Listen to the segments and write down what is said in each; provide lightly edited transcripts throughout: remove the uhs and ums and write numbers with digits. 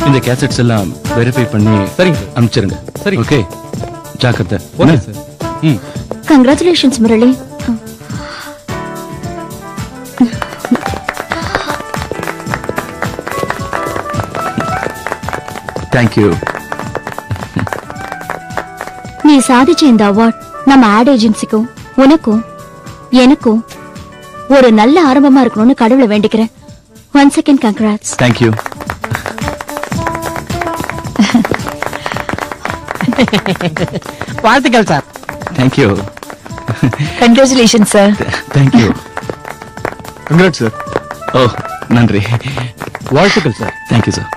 இந்த கேசட்ஸ் எல்லாம் வெரிஃபை பண்ணி சரிங்க அனுப்பிச்சிருங்க. சரி, ஓகே, ஜாக்கிரதை. Okay sir. Congratulations Murali. Thank you. நீ சாதிச்ச இந்த அவார்ட் நம்ம ஆட் ஏஜென்சிக்கும் உனக்கும் எனக்கும் ஒரு நல்ல ஆரம்பமா இருக்கணும்னு கடவுளை வேண்டிக்கிறேன். Once again congrats. தேங்க்யூ. வாழ்த்துக்கள் sir. Thank you. Congratulation sir. Thank you. Congrats sir. ஓ, நன்றி. வாழ்த்துக்கள் சார். Thank you sir.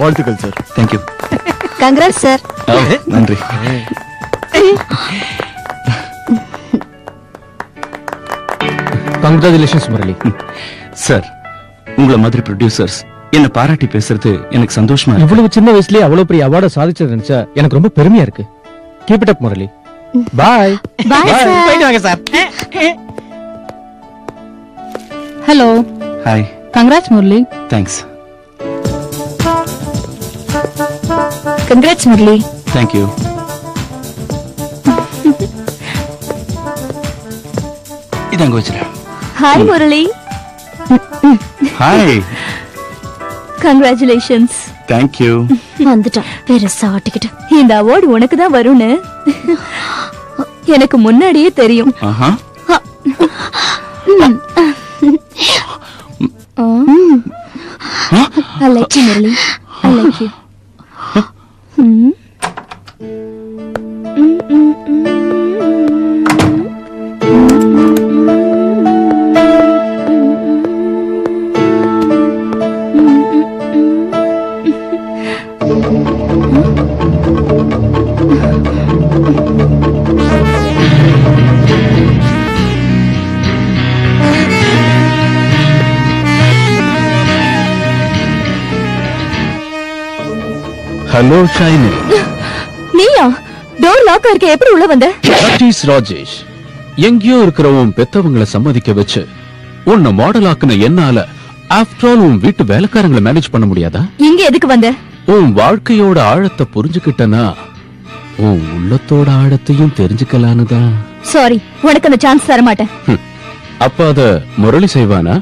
வாழ்த்துக்கள் சார். தேங்க்யூ. Congrats sir. ஓ, நன்றி. கங்க்ராச்சுலேஷன்ஸ் முரளி. சார், உங்களை மாதிரி ப்ரொடியூசர்ஸ் என்ன பாராட்டி பேசுறது எனக்கு சந்தோஷமா இருக்கு. இவ்வளவு சின்ன வயசுலயே அவ்வளவு பெரிய அவார்டை சாதிச்சது நினைச்சா எனக்கு ரொம்ப பெருமையா இருக்கு. Keep it up Murali. Bye. Bye sir. போயிட்டு வாங்க sir. Hello. Hi. Congrats Murali. Thanks. Congrats Murali. Thank you. இதாங்க வச்சுல. Hi Murali. Hi. Congratulations. Thank you. வந்துட்டான் பெருசா ஆட்டிக்கிட்டு. இந்த அவார்டு உனக்கு தான் வரும்னு எனக்கு முன்னாடியே தெரியும். ஆஹா. I like you, Murali. I like you. Hello Shiny. நீயா? டோர் லாக்கா இருக்க, எப்படி உள்ள வந்த? ராஜேஷ் ராஜேஷ், எங்கேயோ இருக்கிறவன் பெத்தவங்களை சம்மதிக்க வச்சு உன்னை மாடல் ஆக்குன என்னால ஆஃப்டர் ஆல் உன் வீட்டு வேலைக்காரங்களை மேனேஜ் பண்ண முடியாதா? இங்க எதுக்கு வந்த? உன் வாழ்க்கையோட ஆழத்தை புரிஞ்சுக்கிட்டனா உன் உள்ளத்தோட ஆழத்தையும் தெரிஞ்சுக்கலான்னு தான். சாரி, உனக்கு அந்த சான்ஸ் தர மாட்டேன். அப்ப அத முரளி செய்வானா?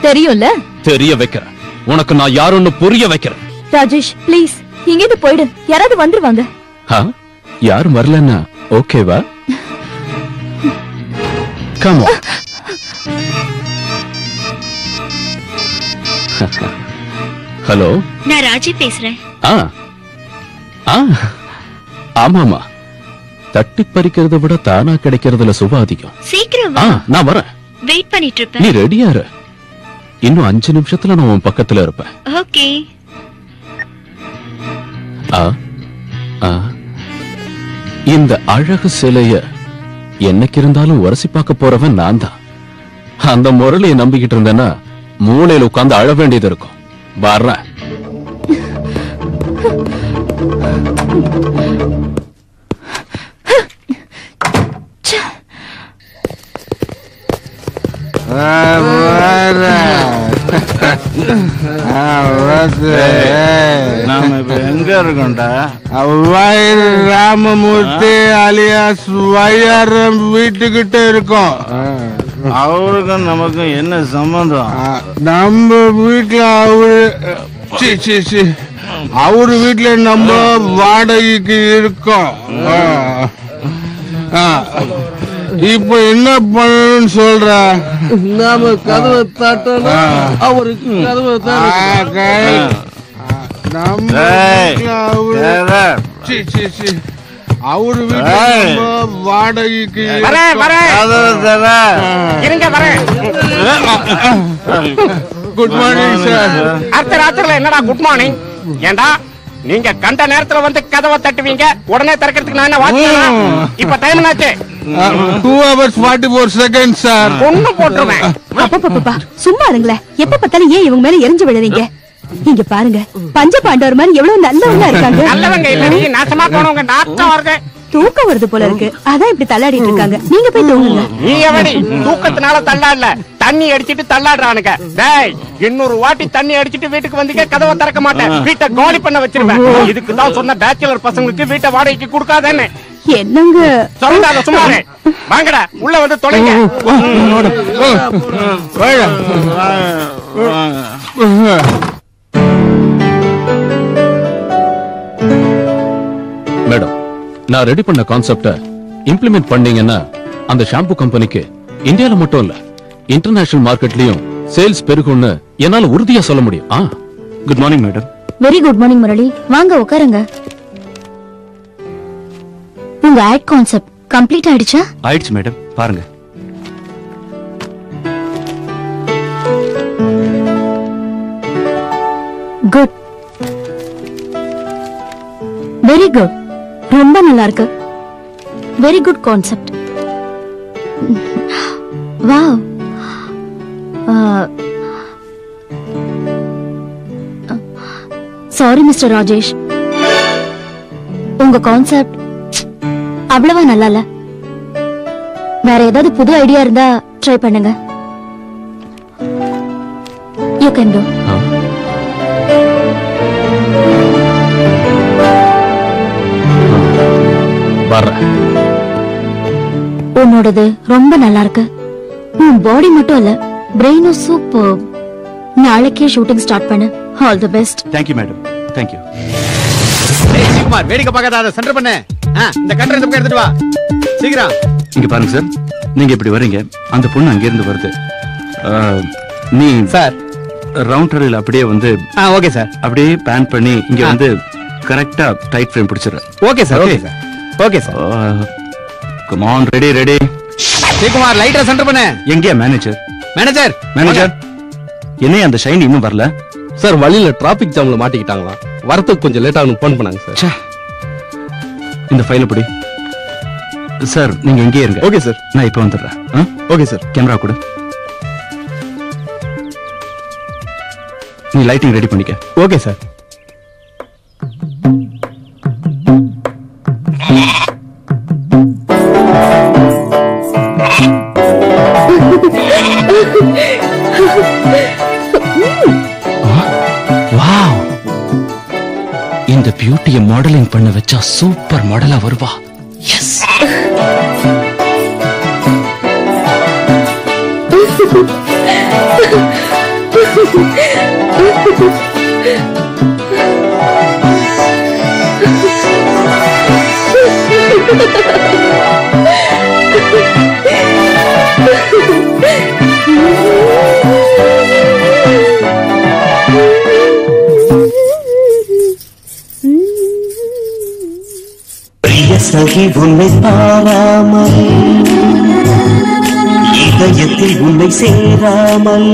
தெரியும்ல. தெரிய வைக்கிறேன். உனக்கு நான் யாருன்னு புரிய வைக்கிறேன். ராஜேஷ் ப்ளீஸ் இங்கிருந்து போயிடு, யாராவது வந்துருவாங்க. யாரும் வரலன்னா ஓகேவா? Come on. ஹலோ, நான் ராஜி பேசுறேன். ஆமாமா, தட்டி பறிக்கிறத விட தானா கிடைக்கிறதுல சுப அதிகம். சீக்கிரம் நான் வரேன். வெயிட் பண்ணிட்டு இருப்பேன். நீ ரெடியா இரு. இன்னும் 5 நிமிஷத்துல நான் உன் பக்கத்துல இருப்பேன். ஓகே. இந்த அழகு சிலைய என்னைக்கு இருந்தாலும் உரசி பார்க்க போறவன் நான் தான். அந்த முரளியை நம்பிக்கிட்டு இருந்தேன்னா மூளையில உட்கார்ந்து அழ வேண்டியது இருக்கும். வர்றேன். நாம இப்ப எங்க இருக்கோம்டா? ராமமூர்த்தி அலியாஸ் வையாரம் வீட்டுக்கிட்ட இருக்கோம். அவருக்கும் நமக்கும் என்ன சம்பந்தம்? நம்ம வீட்டுல அவரு வீட்டுல நம்ம வாடகைக்கு இருக்கோம். இப்ப என்ன பண்ணணும்னு சொல்ற? நாம கதவை தட்டணும், அவருக்கு கதவை அவரு வீட்டுல வாடகைக்கு குட் மார்னிங் சார். அடுத்த ராத்திரில என்னடா குட் மார்னிங்? ஏண்டா நீங்க கண்ட நேரத்துல வந்து கதவை தட்டுவீங்க, உடனே திறக்கிறதுக்கு நான் என்ன வாட்ச்மேனா? இப்ப டைம் என்னாச்சு? 2 hours 44 seconds சார். ஒண்ணு போட்டுருவேன். அப்பா சும்மா இருங்களே. எப்ப பார்த்தாலும் ஏன் இவங்க மேல எரிஞ்சு விழுறீங்க? இங்க பாருங்க, பஞ்ச பாண்டவர் மாதிரி எவ்வளவு நல்லவங்க இருக்காங்க. நல்லவங்க இல்ல, நீ நாசமா போனவங்க. நாட்டம் வருது, தூக்கம் வருது போல இருக்கு, அதான் இப்படி தள்ளாடிட்டு இருக்காங்க. நீங்க போய் தூங்குங்க. நீ எவடி தூக்கத்தினால தள்ளாடல, தண்ணி அடிச்சிட்டு தள்ளாடுறானுங்க. டேய், இன்னொரு வாட்டி தண்ணி அடிச்சிட்டு வீட்டுக்கு வந்தீங்க கதவை திறக்க மாட்டேன், வீட்டை காலி பண்ண வச்சிருவேன். இதுக்கு தான் சொன்ன பேச்சுலர் பசங்களுக்கு வீட்டை வாடகைக்கு கொடுக்காதேன்னு. என்னங்க சொல்லாத சும்மாவே. வாங்கடா உள்ள வந்து தொலைங்க. மேடம், நான் ரெடி பண்ண கான்செப்ட இம்ப்ளிமெண்ட் பண்ணீங்கன்னா அந்த ஷாம்பு கம்பெனிக்கு இந்தியால மட்டும் இல்ல இன்டர்நேஷனல் மார்க்கெட்லயும் சேல்ஸ் பெருகும்னு என்னால உறுதியா சொல்ல முடியும். Good morning madam. Very good morning Murali. வாங்க உட்காருங்க. உங்க ஆட் கான்செப்ட் கம்ப்ளீட் ஆயிடுச்சா? ஆயிடுச்சு மேடம், பாருங்க. குட், வெரி குட், ரொம்ப நல்லா இருக்கு. Very good concept. Wow. Sorry mister Rajesh, உங்க கான்செப்ட் அவ்வளவா நல்லா இல்ல. வேற ஏதாவது புது ஐடியா இருந்தா ட்ரை பண்ணுங்க. You can go. உன்னோடது ரொம்ப நல்லா இருக்கு. உன் பாடி மட்டும் இல்ல, பிரெயினும் சூப்பர். நாளைக்கே ஷூட்டிங் ஸ்டார்ட் பண்ணு. All the best. Thank you madam, thank you. Sivakumar, வேடிக்கை பார்க்காத, சென்டர் பண்ணு. இந்த கண்டரை இந்த பக்கம் எடுத்துட்டு வா சீக்கிரம். இங்க பாருங்க சார், நீங்க இப்படி வர்றீங்க, அந்த பொண்ணு அங்க இருந்து வருது. நீ சார் ரவுண்டரில் அப்படியே வந்து ஓகே சார், அப்படியே பேன் பண்ணி இங்க வந்து கரெக்டா டைட் ஃப்ரேம் பிடிச்சிரு. Okay sir, okay sir, okay sir. Come on, ready ready. Sivakumar, லைட்டரை சென்டர் பண்ணு. எங்கயா மேனேஜர்? மேனேஜர், மேனேஜர் என்னைய அந்த ஷைன் இன்னும் வரல சார். வழியில டிராபிக் ஜாம்ல மாட்டிக்கிட்டாங்களா, வரத்துக்கு கொஞ்சம் லேட்டா போன் பண்ணாங்க சார். இந்த ஃபைல் படி. சார் நீங்க எங்கே இருங்க. ஓகே சார், நான் இப்ப வந்துடுறேன். Okay sir. கேமரா கொடு. நீ லைட்டிங் ரெடி பண்ணிக்க. Okay sir. வாவ், இந்த பியூட்டியை மாடலிங் பண்ண வச்சா சூப்பர் மாடலா வருவா. எஸ். சகி உன்னை பாராமல், இதயத்தில் உன்னை சேராமல்,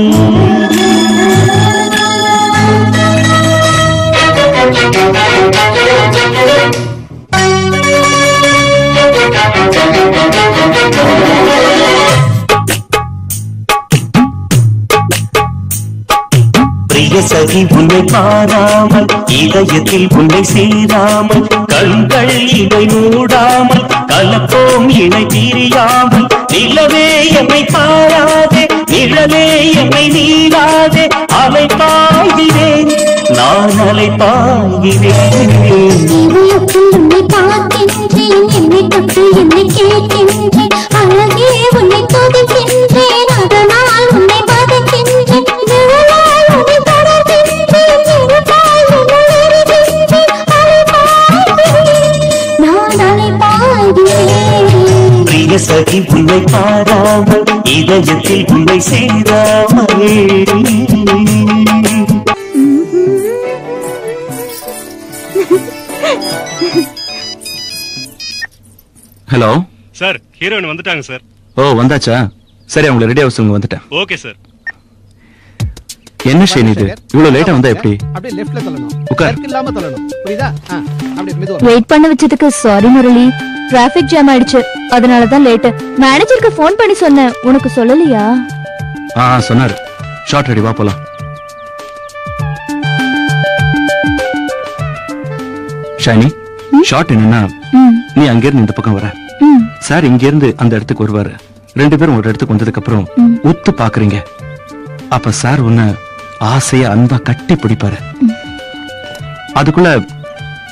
சகி உன்னை பாராமல், இதயத்தில் உன்னை சேராமல், கண்கள் இணை மூடாமல், கலப்போம் இணை பிரியாமல், நிலவே எம்மை பாராதே, நிழலே எம்மை நீராதே, அலை பாய்கிறேன், நான் அலை பாய்கிறேன். உன்னை பார்க்கின்றேன், என்னை தொட்டு என்னை கேட்கின்றேன், அழகே உன்னை தொடுக்கின்றேன், அதனால் உன்னை வதக்கின்றேன், சகி உன்னை பாராமல், இதயத்தில் உன்னை சேராமல். ஹலோ சார், ஹீரோயின் வந்துட்டாங்க சார். ஓ வந்தாச்சா? சரி, அவங்களை ரெடி ஆக சொல்லுங்க, வந்துட்டேன். Okay sir. என்ன ஷேன் இது இவ்வளவு லேட்டா வந்தா எப்படி? அப்படியே லெஃப்ட்ல தள்ளணும். உட்கார். சர்க்கிள் இல்லாம தள்ளணும். புரியுதா? அப்படியே மெதுவா. வெயிட் பண்ண வச்சதுக்கு சாரி முரளி. டிராபிக் ஜாம் ஆயிடுச்சு, அதனாலதான் லேட். மேனேஜருக்கு ஃபோன் பண்ணி சொன்னேன், உனக்கு சொல்லலையா? சொன்னாரு. ஷார்ட் ரெடி, வா போலாம். ஷைனி, ஷார்ட் என்னன்னா நீ அங்க இருந்து இந்த பக்கம் வர, சார் இங்க இருந்து அந்த இடத்துக்கு வருவாரு. 2 பேரும் ஒரு இடத்துக்கு வந்ததுக்கு அப்புறம் உத்து பாக்குறீங்க. அப்ப சார் உன்னை ஆசையா அன்பா கட்டி பிடிப்பாரு. அதுக்குள்ள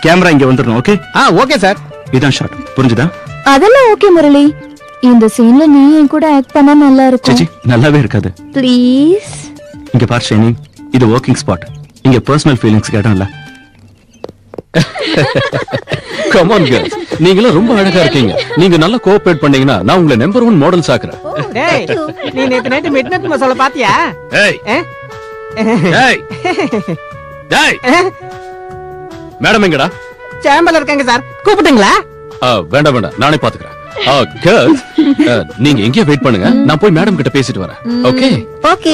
கேமரா இங்க வந்துடணும். ஓகே? Okay sir. இதான் ஷார்ட், புரிஞ்சுதா? அதெல்லாம் ஓகே முரளி. இந்த சீன்ல நீ என் கூட ஆக்ட் பண்ணா நல்லா இருக்கும். சேச்சி, நல்லாவே இருக்காது. ப்ளீஸ். இங்க பார் ஷைனி, இது ஒர்க்கிங் ஸ்பாட். இங்க பர்சனல் ஃபீலிங்ஸ்க்கு இடம் இல்ல. கம் ஆன் गर्ल्स, நீங்க ரொம்ப அழகா இருக்கீங்க. நீங்க நல்லா கோஆபரேட் பண்ணீங்கன்னா நான் உங்களை நம்பர் 1 மாடல்ஸ் ஆக்குறேன். டேய், நீ நேத்து நைட் மிட்நைட் மசாலா பாத்தியா? ஏய் ஏய் டேய், மேடம் எங்கடா? சேம்பர்ல இருக்காங்க சார், கூப்பிட்டீங்களா? வேண்டாம் வேண்டாம், நானே பாத்துக்கிறேன். गर्ल्स, நீங்க எங்கே வெயிட் பண்ணுங்க, நான் போய் மேடம் கிட்ட பேசிட்டு வரேன். Okay okay.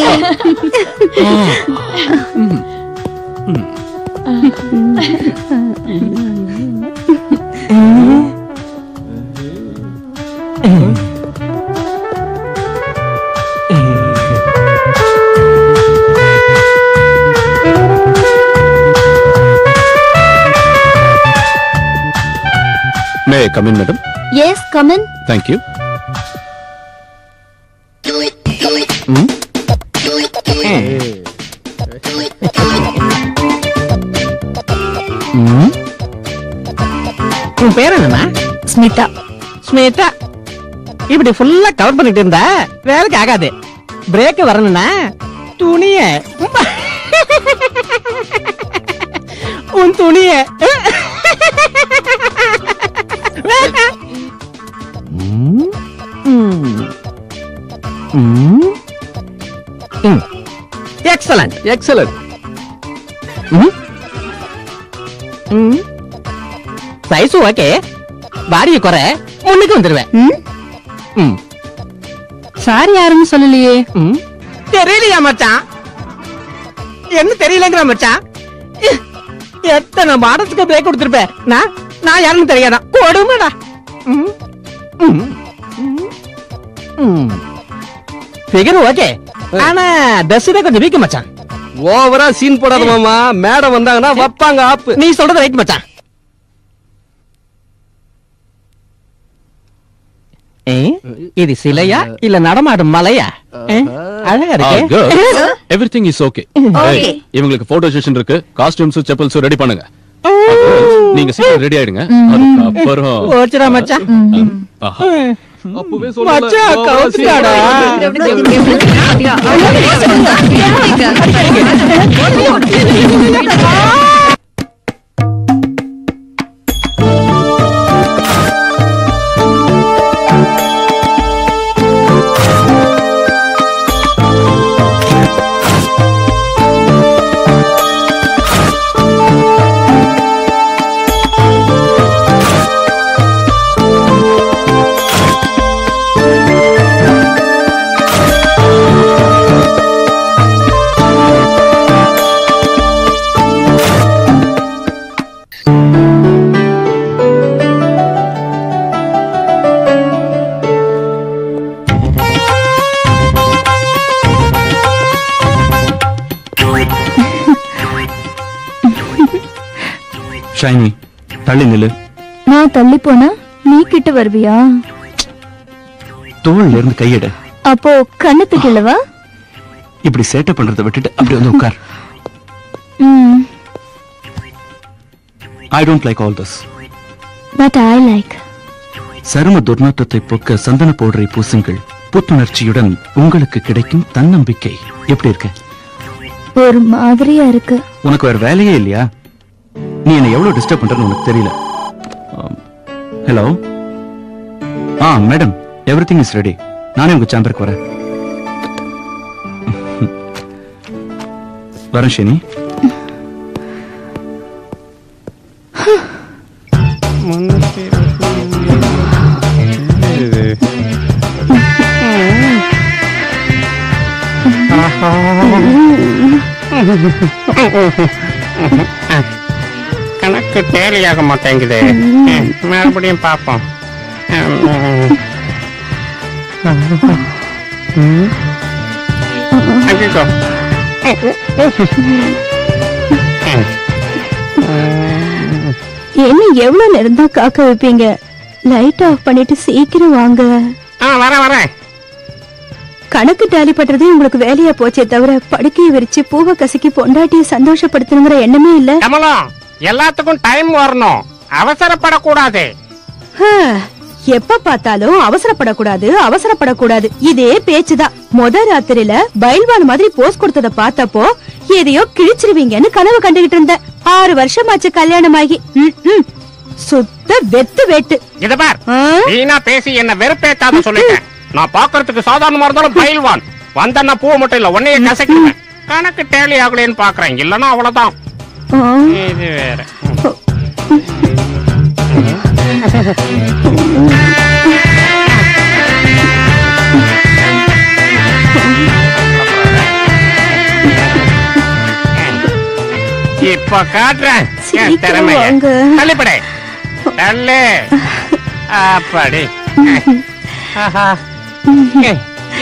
May I come in, madam? Yes, come in. Thank you. உன் பேர் என்னமா? ஸ்மிதா. ஸ்மிதா, இப்படி ஃபுல்லா கவர் பண்ணிட்டு இருந்தா வேலைக்கு ஆகாது. பிரேக் வரணும்னா துணிய உன் துணிய எக்ஸலண்ட் எக்ஸலண்ட். சைஸ் ஓகே, பாடிய குறை முன்னுக்கு வந்துருவேன். சாரி யாருன்னு சொல்லலையே. தெரியலையா மச்சான்? என்ன தெரியலங்கிற மச்சான்? எத்தனை மாடத்துக்கு பிரேக் கொடுத்திருப்பேன். நான் யாருன்னு தெரியாதா? கொடுமைடா. ஃபிகர் ஓகே, ஆனா ட்ரெஸ் தான் கொஞ்சம் வீக் மச்சான். ஓவரா சீன் போடாத மாமா, மேடம் வந்தாங்கன்னா வப்பாங்க ஆப்பு. நீ சொல்றது ரைட் மச்சான். இது சிலையா இல்ல நடமாடும் மலையா? அழகா இருக்கு. Everything is okay. இவங்களுக்கு போட்டோ செஷன் இருக்கு, காஸ்டியூம்ஸ் செப்பல்ஸ் ரெடி பண்ணுங்க. நீங்க சீக்கிரம் ரெடி ஆயிடுங்க. அதுக்கு அப்புறம் ஓச்சரா மச்சான். அப்பவே மச்சான் கவுத்துடா. ஷைனி, தள்ளி நில்லு. நான் தள்ளி போனா நீ கிட்ட வருவியா? தோள்ல இருந்து கையெடு. அப்போ கண்ணத்துக்கு இல்லவா? இப்படி சேட்டை பண்றதை விட்டுட்டு அப்படி வந்து உட்கார். I don't like all this. But I like. சரும துர்நாற்றத்தை போக்க சந்தன பவுடரை பூசுங்கள். புத்துணர்ச்சியுடன் உங்களுக்கு கிடைக்கும் தன்னம்பிக்கை. எப்படி இருக்க? ஒரு மாதிரியா இருக்கு. உனக்கு வேற வேலையே இல்லையா? நீ என்ன எவ்வளவு டிஸ்டர்ப் பண்றன்னு உனக்கு தெரியல. Hello, madam, everything is ready. நானே உங்க சேம்பருக்கு வரேன். வரேன் ஷேனி. கணக்கு டேலியாக மாட்டேங்குது. மறுபடியும் பார்ப்போம். என்ன எவ்வளவு நேரம் தான் காக்க வைப்பீங்க? லைட் ஆஃப் பண்ணிட்டு சீக்கிரம் வாங்க. வரேன். கணக்கு டேலி பண்றதே உங்களுக்கு வேலையா போச்சே தவிர படுக்கையை விரிச்சு பூவை கசக்கி பொண்டாட்டியை சந்தோஷப்படுத்தணுங்கிற எண்ணமே இல்ல. எல்லாத்துக்கும் டைம் வரணும், அவசரப்படக்கூடாது. எப்ப பார்த்தாலும் அவசரப்படக்கூடாது இதே பேச்சுதான். ராத்திரியில பயில்வான் மாதிரி போஸ் கொடுத்தத பார்த்தப்போ எதையோ கிழிச்சிருவீங்கன்னு கனவு கண்டுகிட்டு இருந்த. 6 வருஷமாச்சு கல்யாணம் ஆகி. சுத்த வெத்து வெட்டு. இத பார், வீணா பேசி என்ன வெறுப்பேத்தாத சொல்லிட்டேன். நான் பாக்குறதுக்கு சாதாரணமா இருந்தாலும் பயில்வான். வந்தன்னா பூ மட்டும் இல்ல, உன்னையே கசக்குவேன். கணக்கு டேலி ஆகலேன்னு பாக்குறேன், இல்லன்னா அவ்வளவுதான். இது வேற. இப்ப காட்டுறேன் என் திறமைய. தள்ளிப்படே தள்ளு. அப்படி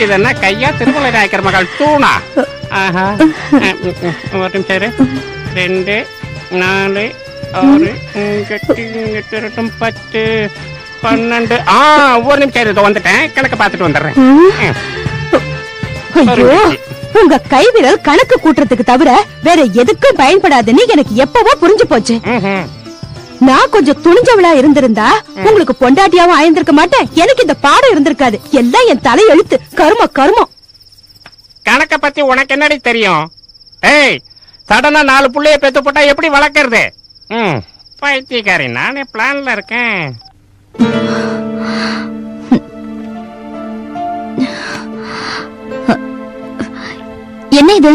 இதென்ன கையா திருமலை நாயக்கர் மகள் தூணா? ஒரு நிமிஷம். 2 4 6 8 10 12. ஒரு நிமிஷம் வந்துட்டேன். கணக்கு பார்த்துட்டு வந்துடுறேன். உங்க கை விரல் கணக்கு கூட்டுறதுக்கு தவிர வேற எதுக்கும் பயன்படாதுன்னு எனக்கு எப்பவோ புரிஞ்சு போச்சு. நான் கொஞ்சம் துணிஞ்சவளா இருந்திருந்தா உங்களுக்கு பொண்டாட்டியாவும் ஆயிருந்திருக்க மாட்டேன். எனக்கு இந்த பாடம் இருந்திருக்காது. எல்லாம் என் தலை எழுத்து. கருமம். கணக்க பத்தி உனக்கு என்னடி தெரியும்? ஏய், சடனா 4 புள்ளைய பெத்து போட்டா எப்படி வளர்க்கறது? பைத்தியக்காரி, நானே பிளான்ல இருக்கேன். என்ன இது?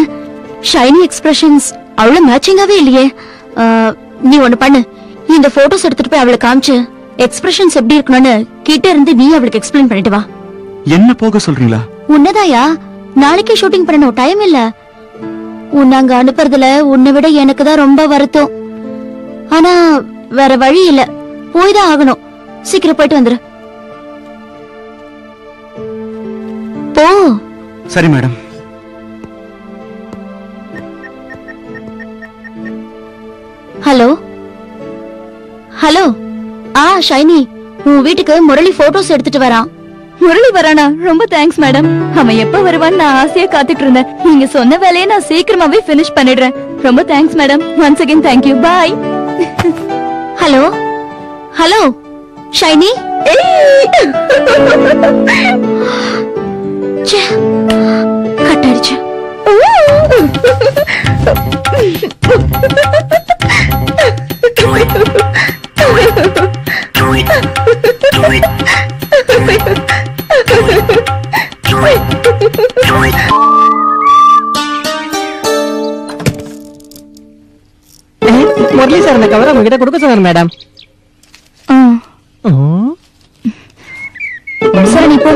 ஷைனி எக்ஸ்பிரஷன்ஸ் அவ்வளவு மேட்சிங்காவே இல்லையே. நீ ஒண்ணு பண்ணு, இந்த போட்டோஸ் எடுத்துட்டு போய் அவளுக்கு காமிச்சு எக்ஸ்பிரஷன்ஸ் எப்படி இருக்கணும்னு கிட்ட இருந்து நீ அவளுக்கு எக்ஸ்பிளைன் பண்ணிட்டு வா. என்ன போக சொல்றீங்களா? உன்னதாயா, நாளைக்கே ஷூட்டிங் பண்ணணும், டைம் இல்ல. உன்னை அங்க அனுப்புறதுல உன்னை விட எனக்கு தான் ரொம்ப வருத்தம். ஆனா வேற வழி இல்ல, போய்தான் ஆகணும். சீக்கிரம் போயிட்டு வந்துரு. போ. சரி மேடம். ஹலோ. ஷைனி, உன் வீட்டுக்கு முரளி போட்டோஸ் எடுத்துட்டு வரான். முரளி வரானா? ரொம்ப தேங்க்ஸ் மேடம். அவன் எப்ப வருவான்னு நான் ஆசையா காத்துட்டு இருந்தேன். நீங்க சொன்ன வேலையை நான் சீக்கிரமாவே பினிஷ் பண்ணிடுறேன். ரொம்ப thanks madam. Once again thank you. Bye. Hello Shiny. Cut அடிச்சு. முரளி சார் இந்த கவரை உங்ககிட்ட கொடுக்க சொன்னார் மேடம். சரி, நீ போ.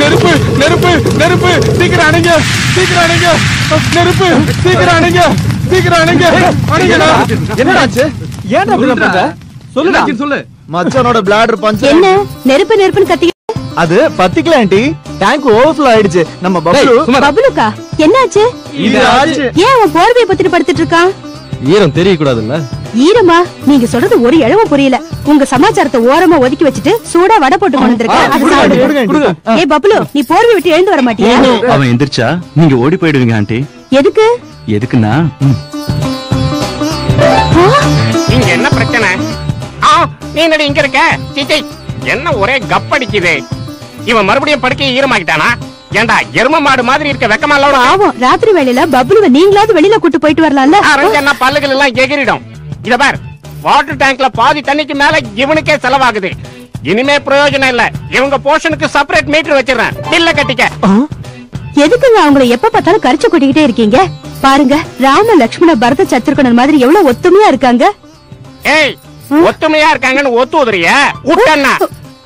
நெருப்பு நெருப்பு நெருப்பு, சீக்கிரம் அணைங்க, சீக்கிரம் அணைங்க. நெருப்பு, சீக்கிரம் அணைங்க, சீக்கிரம் அணைங்க. அணைங்கடா. என்னடாச்சு? ஏன் அப்படி பண்ற? சொல்லுடா. சொல்லு. மச்சானோட பிளாடர் பஞ்ச். என்ன நெருப்புன்னு கத்தி? அது பத்திக்கல ஆண்டி, டேங்க் ஓவர்ஃப்ளோ ஆயிடுச்சு. நம்ம பப்ளுக்கா என்னாச்சு? ஏன் அவன் போர்வையை பத்திட்டு படுத்துட்டு இருக்கான்? ஈரம் தெரிய கூடாதுல்ல. ஈரமா? நீங்க சொல்றது ஒரு இழவும் புரியல. உங்க சமாச்சாரத்தை ஓரமா ஒதுக்கி வச்சுட்டு சூடா வடை போட்டு கொண்டு வந்திருக்கேன். ஏய் பப்ளு, நீ போர்வை விட்டு எழுந்து வர மாட்டியா? அவன் எந்திரிச்சா நீங்க ஓடி போயிடுவீங்க ஆண்டி. எதுக்கு? எதுக்குன்னா, இங்க என்ன பிரச்சனை? நீ என்னடி இங்க இருக்க? சீச்சை, என்ன ஒரே கப்படிக்குது. இவன் மறுபடியும் படுக்கையை ஈரமாக்கிட்டானா? ஏண்டா எரும மாடு மாதிரி இருக்க வெக்கமா இல்ல? ஆவும், ராத்திரி வேளையில பப்ளுவை நீங்களாவது வெளியில கூட்டு போயிட்டு வரலாம்ல. என்ன பல்லுகள் எல்லாம் எகிரிடும். இத பார், வாட்டர் டேங்க்ல பாதி தண்ணிக்கு மேல இவனுக்கே செலவாகுது. இனிமே பிரயோஜனம் இல்ல. இவங்க போர்ஷனுக்கு செப்பரேட் மீட்டர் வச்சிடறேன். பில்ல கட்டிக்க. எதுக்குங்க அவங்களை எப்ப பார்த்தாலும் கரிச்சு கொட்டிக்கிட்டே இருக்கீங்க? பாருங்க, ராம லட்சுமண பரத சத்ருகணன் மாதிரி எவ்வளவு ஒத்துமையா இருக்காங்க. ஏய், ஒத்துமையா இருக்காங்கன்னு ஒத்து உதறிய உட்டன்னா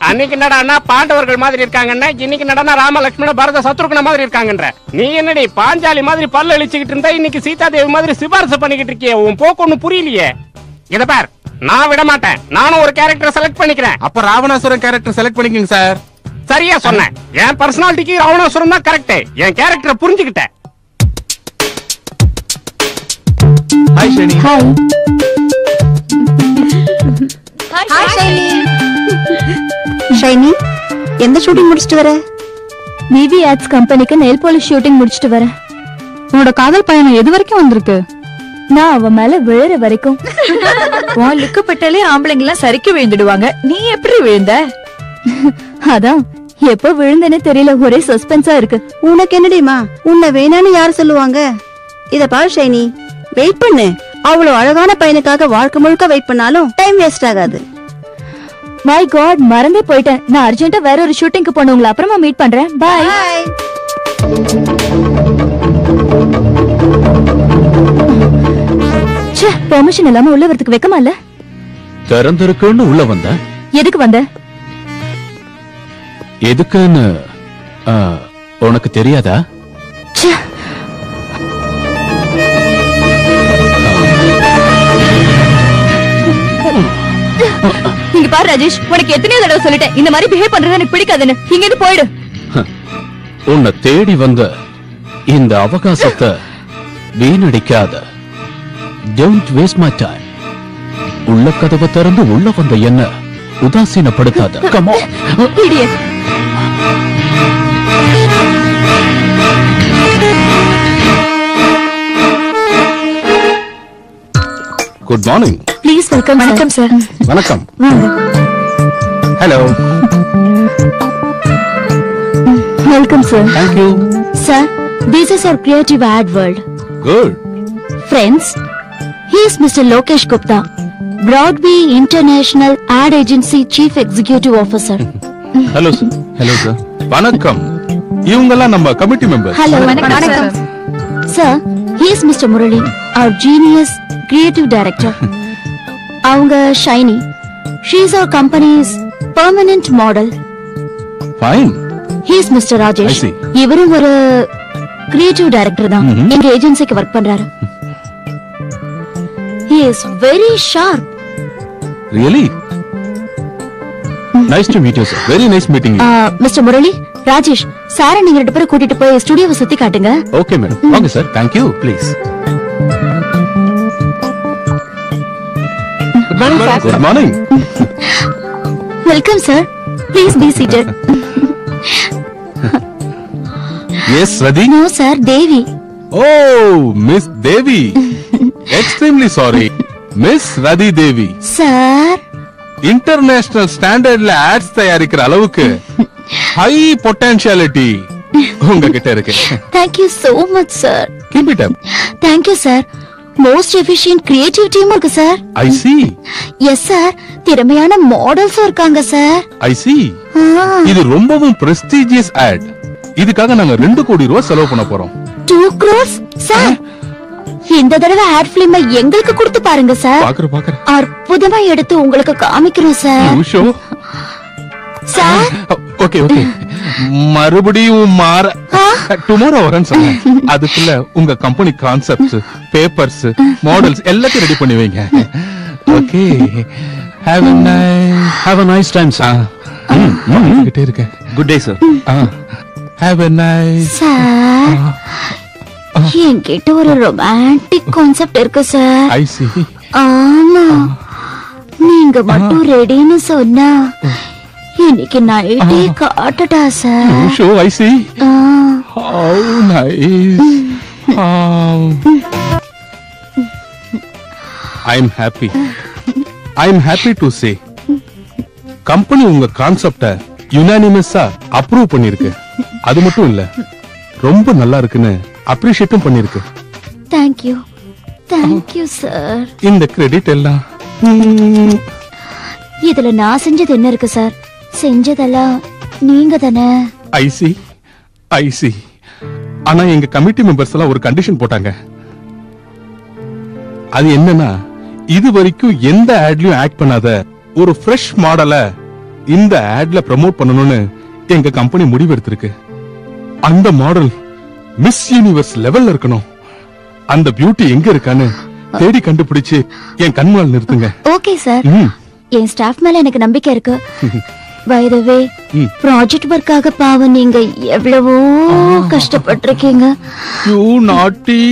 அன்னைக்கு என்னடா பாண்டவர்கள் மாதிரி இருக்காங்கன்னா இன்னைக்கு என்னடா ராமலட்சுமண பரத சத்ருகுண மாதிரி இருக்காங்கன்ற. நீ என்னடி பாஞ்சாலி மாதிரி பல்ல அழிச்சுக்கிட்டு இருந்தா இன்னைக்கு சீதா தேவி மாதிரி சிபாரிசு பண்ணிக்கிட்டு இருக்கியே. உன் போக்கு ஒண்ணு புரியலையே. இத பார், நான் விட மாட்டேன். நானும் ஒரு கேரக்டர் செலக்ட் பண்ணிக்கிறேன். அப்ப ராவணாசுரன் கேரக்டர் செலக்ட் பண்ணிக்கங்க சார். சரியா சொன்னேன். என் பர்சனாலிட்டிக்கு ராவணாசுரன் தான் கரெக்ட். என் கேரக்டர் புரிஞ்சுக்கிட்டேன். Hi Shiny. Hi. Hi Shiny. Shiny, எந்த ஷூட்டிங் முடிச்சிட்டு வர? விவி ஆட்ஸ் கம்பெனிக்கு நெயில் பாலிஷ் ஷூட்டிங் முடிச்சிட்டு வரேன். உன்னோட காதல் பயணம் எது வரைக்கும் வந்திருக்கு? நான் அவ மேல விழுற வரைக்கும். உன் லுக்கு பட்டாலே ஆம்பளைங்க எல்லாம் சரிக்கு விழுந்துடுவாங்க. நீ எப்படி விழுந்த? அதான் எப்ப விழுந்தேன்னு தெரியல. ஒரே சஸ்பென்ஸா இருக்கு. உனக்கு என்னடிமா, உன்னை வேணான்னு யார் சொல்லுவாங்க? இத பாரு ஷைனி, வெயிட் பண்ணு. அவ்வளவு அழகான பையனுக்காக வாழ்க்கை முழுக்க வெயிட் பண்ணாலும் டைம் வேஸ்ட் ஆகாது. மை காட், மறந்தே போயிட்டேன். நான் அர்ஜென்ட்டா வேற ஒரு ஷூட்டிங்க்கு போன. உங்களை அப்புறமா மீட் பண்றேன். பை. ச்சே, பெர்மிஷன் இல்லாம உள்ள வரதுக்கு வெக்கமா இல்ல? திறந்திருக்குன்னு உள்ள வந்த. எதுக்கு வந்த? எதுக்குன்னு உனக்கு தெரியாதா? ச்சே. இங்க பாரு ராஜேஷ், உனக்கு எத்தனையோ தடவை சொல்லிட்டேன் இந்த மாதிரி பிஹேவ் பண்றது எனக்கு பிடிக்காதுன்னு. இங்க இருந்து போயிடு. உன்னை தேடி வந்த இந்த அவகாசத்தை வீணடிக்காத. Don't waste my time. உள்ள கதவை திறந்து உள்ள வந்த என்ன உதாசீனப்படுத்தாத. Come on. Idiot. Good morning. Please welcome. வணக்கம் சார். வணக்கம். வாங்க. Hello. Welcome sir. Thank you. Sir, this is our creative ad world. Good. Friends, he is Mr. Lokesh Gupta, Broadway International Ad Agency Chief Executive Officer. Hello sir. Hello sir. வணக்கம். இவங்கெல்லாம் நம்ம committee members. Hello, வணக்கம். Sir, he is Mr. Murali, our genius creative director. அவங்க Saini. She is our company's permanent model. Fine. He is Mr. Rajesh. I see. இவரும் ஒரு creative director தான். எங்க ஏஜென்சிக்கு work பண்றாரு. He is very sharp. Really? Nice to meet you, sir. Very nice meeting you. Mister Murali, Rajesh, சாரை நீங்க 2 பேரும் கூட்டிட்டு போய் ஸ்டுடியோவை சுத்தி காட்டுங்க. Okay, madam. Okay, sir. Thank you. Please. Good morning, sir. Good morning. Welcome, sir. Please be seated. Yes, Radhi. No, sir. Devi. Oh, Miss Devi. Extremely sorry. Miss Radhi Devi. Sir. International ஸ்டாண்டர்ட்ல ads தயாரிக்கிற அளவுக்கு high potentiality உங்ககிட்ட இருக்கு. Thank you so much, sir. Keep it up. Thank you, sir. Most efficient creative team இருக்கு, sir. I see. Yes, sir. திறமையான மாடல்ஸும் இருக்காங்க, sir. I see. இது ரொம்பவும் prestigious ad. இதுக்காக நாங்க 2 கோடி ரூபாய் செலவு பண்ண போறோம். 2 crores, sir. இந்த தடவை ஆட் ஃபிலிம் எங்களுக்கு கொடுத்து பாருங்க சார். பாக்குறேன். அற்புதமா எடுத்து உங்களுக்கு காமிக்கிறோம் sir. You show. Sir. Okay. மறுபடியும் டுமாரோ வரேன்னு சொன்னேன். அதுக்குள்ள உங்க கம்பெனி கான்செப்ட்ஸ், பேப்பர்ஸ், மாடல்ஸ் எல்லாத்தையும் ரெடி பண்ணி வைங்க. Okay. Have a nice time, sir. கிட்டே இருக்க. Good day sir. Have a nice. Sir, என்கிட்ட ஒரு ரொமான்டிக் கான்செப்ட் இருக்கு சார். I see. ஆமா, நீங்க மட்டும் ரெடின்னு சொன்னா இன்னைக்கு நைட்டே காட்டட்டா sir. You show. I see. How nice. I'm happy to say company உங்க கான்செப்ட யுனானிமஸா அப்ரூவ் பண்ணிருக்கு. அது மட்டும் இல்ல, ரொம்ப நல்லா இருக்குன்னு அப்ரிஷியேட்டும் பண்ணிருக்கு. Thank you sir. இந்த கிரெடிட் எல்லாம் இதுல நான் செஞ்சது என்ன இருக்கு சார்? செஞ்சதெல்லாம் நீங்க தானே. I see. ஆனா எங்க கமிட்டி மெம்பர்ஸ் எல்லாம் ஒரு கண்டிஷன் போட்டாங்க. அது என்னன்னா, இது வரைக்கும் எந்த ஆட்லயும் ஆக்ட் பண்ணாத ஒரு ஃப்ரெஷ் மாடலை இந்த ஆட்ல ப்ரமோட் பண்ணணும்னு எங்க கம்பெனி முடிவு எடுத்திருக்கு. அந்த மாடல் மிஸ் யூனிவர்ஸ் லெவல்ல இருக்கணும். அந்த பியூட்டி எங்க இருக்கான்னு தேடி கண்டுபிடிச்சு என் கண்மால் நிறுத்துங்க. ஓகே சார், என் ஸ்டாஃப் மேல எனக்கு நம்பிக்கை இருக்கு. பை தி வே, ப்ராஜெக்ட் வர்க்காக பாவம் நீங்க எவ்வளவோ கஷ்டப்பட்டிருக்கீங்க. யூ நாட்டி.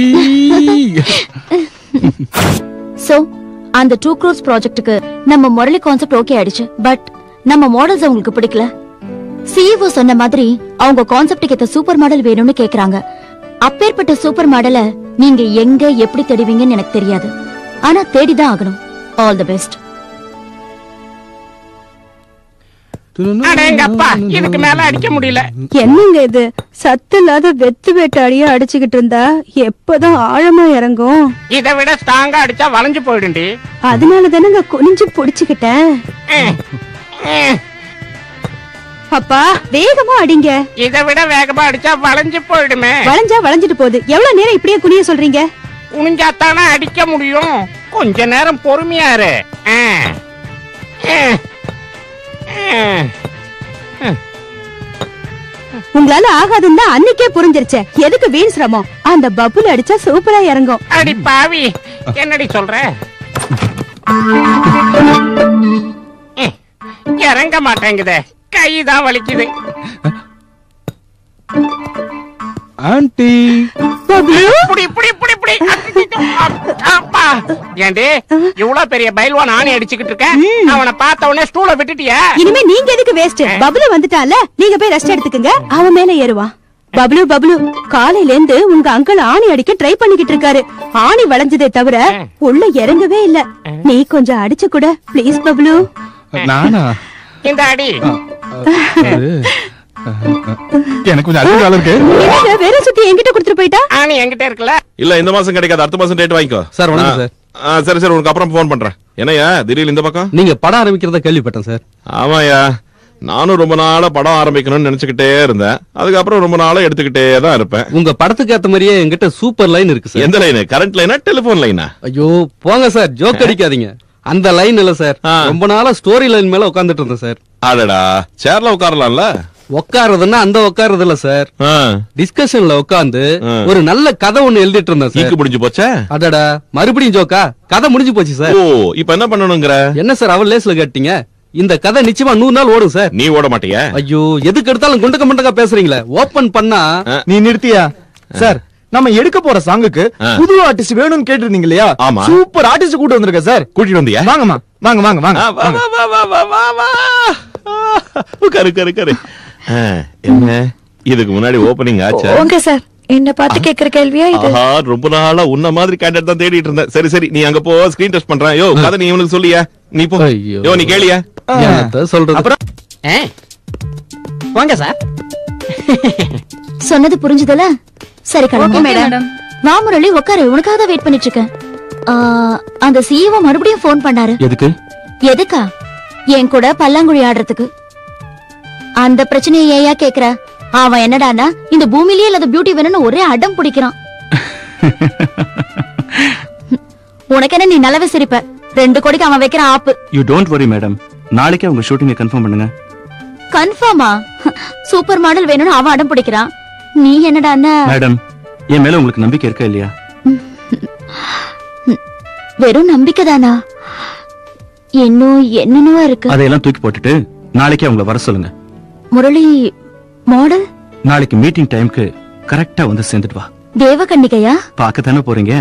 சோ அந்த 2 crores ப்ராஜெக்ட்டுக்கு நம்ம முரளி கான்செப்ட் ஓகே ஆயிடுச்சு. பட் நம்ம மாடல்ஸ் உங்களுக்கு பிடிக்கல. சிஇஓ சொன்ன மாதிரி அவங்க கான்செப்டுக்கு ஏத்த சூப்பர் மாடல் வேணும்னு கேக்குறாங்க. அப்பேற்பட்ட சூப்பர் மாடலை நீங்க எங்க எப்படி தேடுவீங்கன்னு எனக்கு தெரியாது. ஆனா தேடிதான் ஆகணும். All the best. அடேங்கப்பா, இதுக்கு மேல அடிக்க முடியல. என்னங்க இது, சத்து இல்லாத வெத்து வேட்டாடியா அடிச்சுக்கிட்டு இருந்தா எப்பதான் ஆழமா இறங்கும்? இதை விட ஸ்ட்ராங்கா அடிச்சா வளைஞ்சு போயிடுண்டி. அதனால தானங்க குனிஞ்சு புடிச்சுக்கிட்டேன். அப்பா வேகமா அடிங்க. இதை விட வேகமா அடிச்சா வளைஞ்சு போயிடுமே. வளைஞ்சா வளைஞ்சிட்டு போகுது. எவ்வளவு நேரம் இப்படியே குனிய சொல்றீங்க? குனிஞ்சாத்தானே அடிக்க முடியும். கொஞ்ச நேரம் பொறுமையா இரு. உங்களால ஆகாதுன்னு அன்னைக்கே புரிஞ்சிருச்சே. எதுக்கு வீண் சிரமம்? அந்த பப்புல அடிச்சா சூப்பரா இறங்கும். அடி பாவி, என்னடி சொல்ற? இறங்க மாட்டேங்குதே, கைதான் வலிக்குது. ஆண்டி ஏண்டி இவ்வளவு பெரிய பைல்வான் ஆணி அடிச்சுக்கிட்டு இருக்க? அவனை பார்த்த உடனே ஸ்டூல விட்டுட்டியா? இனிமே நீங்க எதுக்கு வேஸ்ட்? பப்ளு வந்துட்டான்ல, நீங்க போய் ரெஸ்ட் எடுத்துக்கங்க. அவன் மேல ஏறுவான். பப்ளு பப்ளு காலையில இருந்து உங்க அங்கிள் ஆணி அடிக்க ட்ரை பண்ணிக்கிட்டு இருக்காரு. ஆணி வளைஞ்சதே தவிர உள்ள இறங்கவே இல்ல. நீ கொஞ்சம் அடிச்சு கூட ப்ளீஸ் பப்ளு. நானா? இந்த அடி எனக்கு கொஞ்சம் அதிக வேலை இருக்கு. வேற சுத்தி என்கிட்ட கொடுத்துட்டு போயிட்டா? ஆணி என்கிட்ட இருக்குல்ல. இல்ல இந்த மாசம் கிடைக்காது, அடுத்த மாசம் டேட் வாங்கிக்கோ. சார் வணக்கம் சார். சரி சரி, உனக்கு அப்புறம் போன் பண்றேன். என்னையா திடீர்னு இந்த பக்கம்? நீங்க படம் ஆரம்பிக்கிறத கேள்விப்பட்டேன் சார். ஆமாயா, நானும் ரொம்ப நாளா படம் ஆரம்பிக்கணும்னு நினைச்சுக்கிட்டே இருந்தேன். அதுக்கப்புறம் ரொம்ப நாளா எடுத்துக்கிட்டே தான் இருப்பேன். உங்க படத்துக்கு ஏத்த மாதிரியே என்கிட்ட சூப்பர் லைன் இருக்கு சார். எந்த லைன்? கரண்ட் லைனா டெலிபோன் லைனா? ஐயோ போங்க சார், ஜோக் அடிக்காதீங்க. அந்த லைன் இல்ல சார், ரொம்ப நாளா ஸ்டோரி லைன் மேல உட்கார்ந்துட்டு இருந்தேன் சார். அடடா, சேர்ல உட்காரலாம்ல. உட்காருதுன்னா அந்த உட்காருது இல்ல சார், டிஸ்கஷன்ல உட்கார்ந்து ஒரு நல்ல கதை ஒண்ணு எழுதிட்டு இருந்தேன் சார். முடிஞ்சு போச்சா? அடடா, மறுபடியும் ஜோக்கா? கதை முடிஞ்சு போச்சு சார். ஓ, இப்போ என்ன பண்ணணும்ங்கற? என்ன சார் அவள் லேஸ்ல கேட்டீங்க? இந்த கதை நிச்சயமா 100 நாள் ஓடும் சார். நீ ஓட மாட்டியா? ஐயோ, எதுக்கு எடுத்தாலும் குண்டக்க மண்டக்கா பேசுறீங்களே. ஓபன் பண்ணா நீ நிறுத்தியா? சார், நம்ம எடுக்க போற சாங்குக்கு புது ஆர்டிஸ்ட் வேணும்னு கேட்டிருந்தீங்க இல்லையா? சூப்பர் ஆர்டிஸ்ட் கூட்டி வந்திருக்க சார். கூட்டிட்டு வந்தியா? வாங்கம்மா, வாங்க வாங்க வாங்க. உட்காரு உட்காரு உட்காரு. என்ன இதுக்கு முன்னாடி ஓபனிங் ஆச்சா? ஓங்க சார், என்ன பார்த்து கேக்குற கேள்வியா இது? ரொம்ப நாளா உன்ன மாதிரி கேண்டட் தான் தேடிட்டு இருந்தேன். சரி சரி, நீ அங்க போ, ஸ்கிரீன் டெஸ்ட் பண்றேன். யோ கதை நீ இவனுக்கு சொல்லியா? நீ போ. யோ நீ கேளியா? சொல்றது அப்புறம் வாங்க சார். சொன்னது புரிஞ்சுதல? சரி கிளம்பு. மேடம் வா முரளி, உட்காரு. உனக்காக தான் வெயிட் பண்ணிட்டு இருக்கேன். அந்த சிஇஓ மறுபடியும் போன் பண்ணாரு. எதுக்கு? எதுக்கா? என் கூட பல்லாங்குழி ஆடுறதுக்கு. அந்த பிரச்சனையை ஏயா கேக்குற? அவன் என்னடானா இந்த பூமியிலேயே இல்லாத பியூட்டி வேணும்னு ஒரே அடம் பிடிக்கிறான். உனக்கு என்ன, நீ நல்லாவே சிரிப்ப. 2 கோடிக்கு அவன் வைக்கிற ஆப்பு. யூ டோன்ட் வரி மேடம், நாளைக்கே உங்க ஷூட்டிங்க கன்ஃபார்ம் பண்ணுங்க. கன்ஃபார்மா? சூப்பர் மாடல் வேணும்னு அவன் அடம் பிடிக்கிறான். நீ என்னடானா? மேடம், என் மேல உங்களுக்கு நம்பிக்கை இருக்கா இல்லையா? வெறும் நம்பிக்கைதானா? இன்னும் என்னென்னவோ இருக்கு. அதையெல்லாம் தூக்கி போட்டுட்டு நாளைக்கே அவங்கள வர சொல்லுங்க. முரளி மாடல் நாளைக்கு மீட்டிங் டைம்க்கு கரெக்டா வந்து சேர்ந்துட்டு வா. தேவகன்னிகையா? பாக்கத்தானே போறீங்க.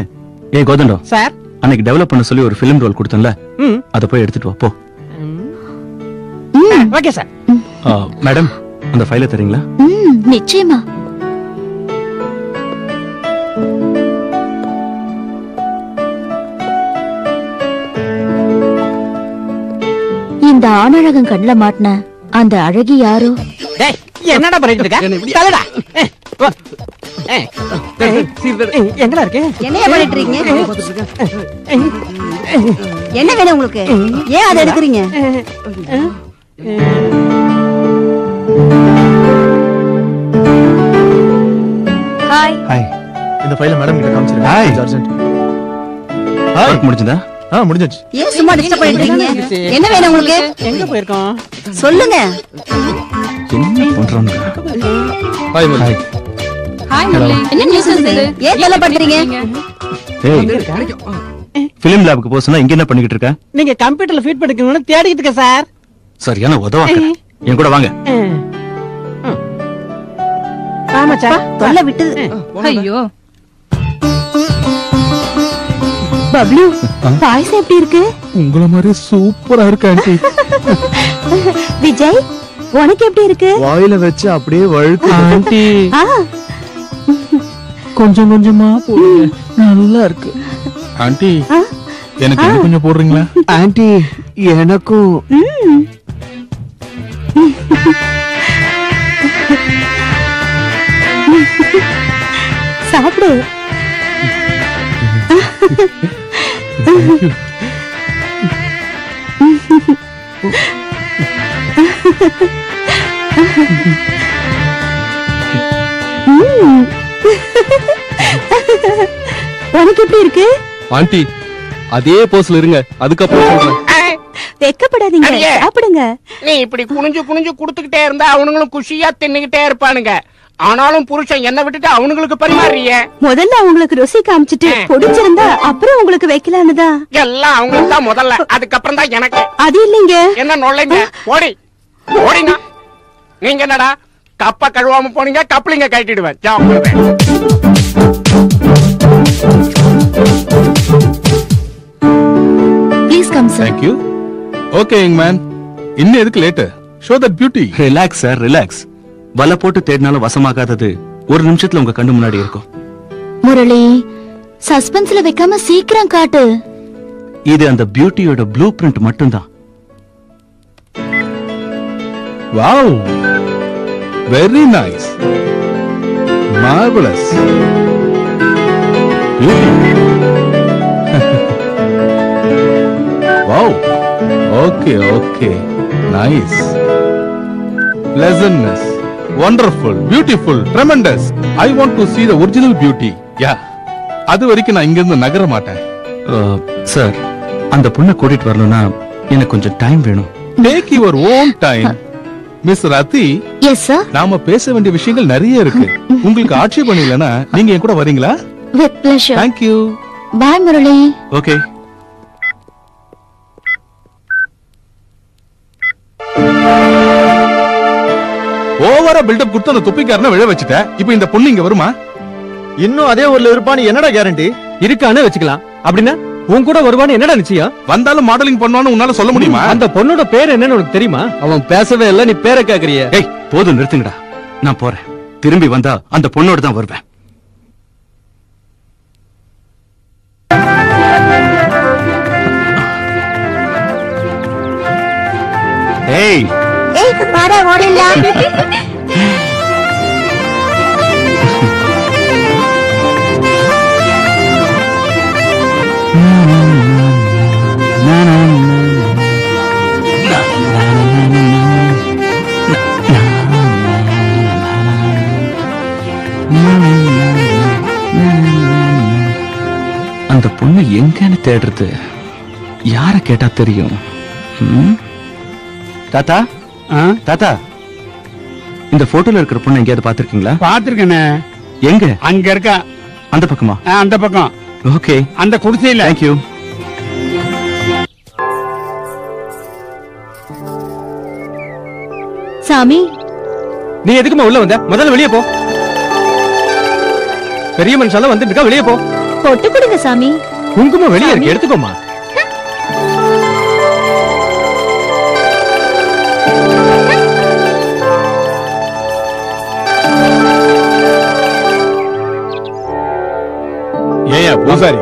ஏ கோதண்டம் சார், அன்னைக்கு டெவலப் பண்ண சொல்லி ஒரு ஃபிலிம் ரோல் கொடுத்தேன்ல, அத போய் எடுத்துட்டு வா போ. Okay sir. மேடம், அந்த ஃபைலை தரீங்களா? நிச்சயமா. இந்த ஆணழகன் கண்ணுல மாட்டின அந்த அழகி யாரோ? டேய், என்னடா பண்ணிட்டு இருக்க? தலடா. எங்கடா இருக்கு? என்ன பண்ணிட்டு இருக்கீங்க? என்ன வேணும் உங்களுக்கு? ஏன் அதை எடுக்கிறீங்க? ஹாய். ஹாய். இந்த ஃபைலை மேடம் கிட்ட காமிச்சிருங்க. ஹாய். அர்ஜென்ட். வர்க் முடிஞ்சதா? முடிஞ்சிச்சு. ஏன் சும்மா டிஸ்டர்ப் பண்ணிட்டீங்க? என்ன வேணும் உங்களுக்கு? எங்க போயிருக்கோம் சொல்லுங்க. என்ன பண்றாங்க? Hi hi. ஹாய் முரளி. என்ன நியூஸ் இது? ஏன் தலை பண்றீங்க? ஏய் ஃபிலிம் லேப்க்கு போ சொன்னா இங்க என்ன பண்ணிட்டு இருக்க? நீங்க கம்ப்யூட்டர்ல ஃபீட் பண்ணிக்கணும்னு தேடிட்டு இருக்க சார். சரியான உதவாக்க. என் கூட வாங்க. ஆமா சார். தொல்லை விட்டு. ஐயோ பப்ளு, பாயசம் எப்படி இருக்கு? உங்கள மாதிரி சூப்பரா இருக்கு ஆண்டி. விஜய், உனக்கு எப்படி இருக்கு? வாயில வச்சு அப்படியே வழுக்கு. ஆண்டி ஆ, கொஞ்சம் கொஞ்சமா போடுங்க. நல்லா இருக்கு. ஆண்டி எனக்கு இன்னும் கொஞ்சம் போடுறீங்களா? ஆண்டி எனக்கும். சாப்பிடு. உனக்கு எப்படி இருக்கு? ஆண்டி அதே போஸ்ல இருங்க, அதுக்கப்புறம் சொல்றேன். வெக்கப்படாதீங்க, அடியே. சாப்பிடுங்க. நீ இப்படி குனிஞ்சு குனிஞ்சு குடுத்துக்கிட்டே இருந்தா அவனுங்களும் குஷியா தின்னுகிட்டே இருப்பானுங்க. ஆனாலும் புருஷன் என்ன விட்டுட்டு அவனுங்களுக்கு பரிமாறிய. முதல்ல அவங்களுக்கு ருசி காமிச்சிட்டு பிடிச்சிருந்தா அப்புறம் உங்களுக்கு வைக்கலான்னு தான். எல்லாம் அவங்களுக்கு தான் முதல்ல, அதுக்கப்புறம் தான் எனக்கு. அது இல்லைங்க. என்ன நொல்லைங்க? ஓடி ஓடினா நீங்க என்னடா கப்ப கழுவாம போனீங்க, கப்ளிங்க கட்டிடுவேன். Please come sir. Thank you. Okay, young man. இன்னும் எதுக்கு late? Show that beauty. Relax sir, relax. வலை போட்டு தேடினாலும் வசமாகாதது ஒரு நிமிஷத்துல உங்க கண்ணு முன்னாடி இருக்கும். முரளி, சஸ்பென்ஸ்ல வைக்காம சீக்கிரம் காட்டு. இது அந்த பியூட்டியோட ப்ளூ பிரிண்ட் மட்டும்தான். Wow. Very nice. Marvelous. Beauty. Wow. Okay, okay. Nice. Pleasantness. Wonderful. Beautiful. Tremendous. I want to see the original beauty. Yeah. அது வரைக்கும் நான் இங்க இருந்து நகர மாட்டேன். சார், அந்த பொண்ணை கூட்டிட்டு வரணும்னா எனக்கு கொஞ்சம் டைம் வேணும். Take your own time. Miss Rathi. Yes sir. நாம பேச வேண்டிய விஷயங்கள் நிறைய இருக்கு. உங்களுக்கு ஆட்சேபணம் இல்லனா நீங்க என் கூட வரீங்களா? With pleasure. Thank you. Bye முரளி. ஓகே. ஓவரா பில்டப் கொடுத்து அந்த தொப்பிக்காரனை விழ வச்சுட்ட. இப்போ இந்த பொண்ணு இங்க வருமா? இன்னும் அதே ஊர்ல இருப்பான்னு என்னடா கேரண்டி? இருக்கானே வச்சுக்கலாம். அப்படின்னா உன் கூட வருவான்னு என்னடா நிச்சயம்? வந்தாலும் மாடலிங் பண்ணுவான்னு உன்னால சொல்ல முடியுமா? அந்த பொண்ணோட பேர் என்னன்னு உனக்கு தெரியுமா? அவன் பேசவே இல்ல, நீ பேரை கேக்குறிய. ஏய், போதும் நிறுத்துங்கடா. நான் போறேன். திரும்பி வந்தா அந்த பொண்ணோட தான் வருவேன். ஏய் ஏய் வாடா ஓடலாம். அந்த பொண்ணு எங்கன்னு தேடுறது? யார கேட்டா தெரியும்? தாத்தா, தாத்தா, இந்த போட்டோல இருக்கிற பொண்ணு எங்கேயாவது பாத்திருக்கீங்களா? பாத்திருக்கேனே. எங்க? அங்க இருக்கா. அந்த பக்கமா? அந்த பக்கம். ஓகே. அந்த குடிசையில. Thank you. சாமி, நீ எதுக்குமா உள்ள வந்த? முதல்ல வெளியே போ. பெரிய மனுஷால வந்து இருக்கா, வெளியே போ. பொட்டு கொடுங்க சாமி. குங்குமம் வெளியே இருக்கு, எடுத்துக்கோமா. ஏயா பூசாரி,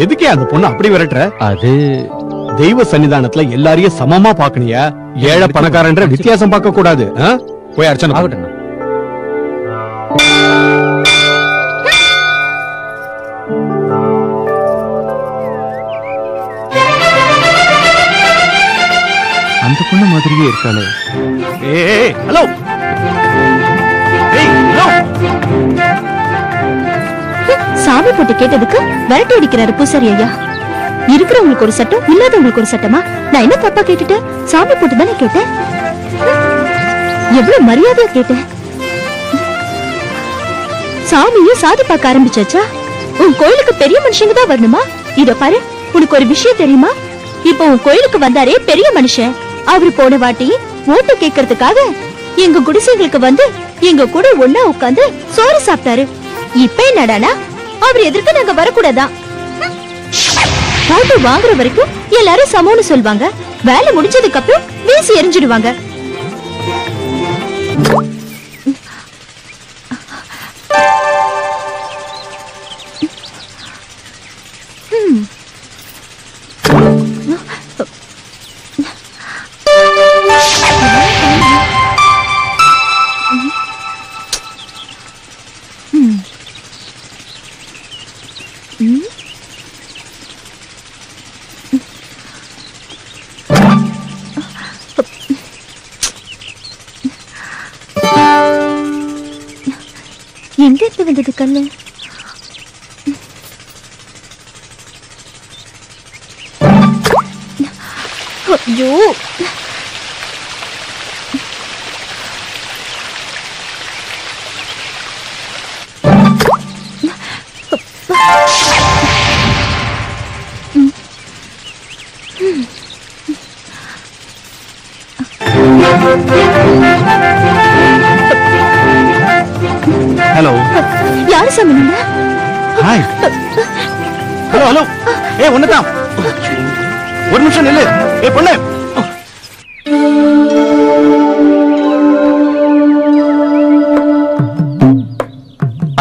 எதுக்கே அந்த பொண்ணு அப்படி விரட்டுற? அது தெய்வ சன்னிதானத்துல எல்லாரையும் சமமா பாக்கணியா? ஏழை பணக்காரன்ற வித்தியாசம் பார்க்க கூடாது. போய் அர்ச்சனை பண்ணு. அந்த பொண்ணு மாதிரியே இருக்காளே. ஏய் ஹலோ. ஏய் ஹலோ. சாமி போட்டு கேட்டதுக்கு விரட்டி அடிக்கிறாரு பூசாரி ஐயா. இருக்கிறவங்களுக்கு ஒரு சட்டம், இல்லாதவங்களுக்கு ஒரு சட்டமா? நான் என்ன தப்பா கேட்டுட்டேன்? சாமி போட்டு தானே கேட்டேன். எவ்வளவு மரியாதையா கேட்டேன். சாமியும் சாதி பார்க்க ஆரம்பிச்சாச்சா? உன் கோயிலுக்கு பெரிய மனுஷங்க தான் வரணுமா? இத பாரு, உனக்கு ஒரு விஷயம் தெரியுமா? இப்ப உன் கோயிலுக்கு வந்தாரே பெரிய மனுஷன், அவரு போன வாட்டி ஓட்டு கேட்கறதுக்காக எங்க குடிசைகளுக்கு வந்து எங்க கூட ஒன்னா உட்கார்ந்து சோறு சாப்பிட்டாரு. இப்ப என்னடானா அவர் எதிர்க்க நாங்க வரக்கூடாதா? ஓட்டு வாங்குற வரைக்கும் எல்லாரும் சமம்னு சொல்வாங்க, வேலை முடிஞ்சதுக்கு அப்புறம் வீசி எரிஞ்சிடுவாங்க. எங்க இருந்து வந்தது கல்லு? ஐயோ, ஹலோ, யாரு சாமி நீங்க? ஹாய். ஹலோ ஹலோ, ஒண்ணுதான். ஒரு நிமிஷம் நில்லு. பொண்ணு,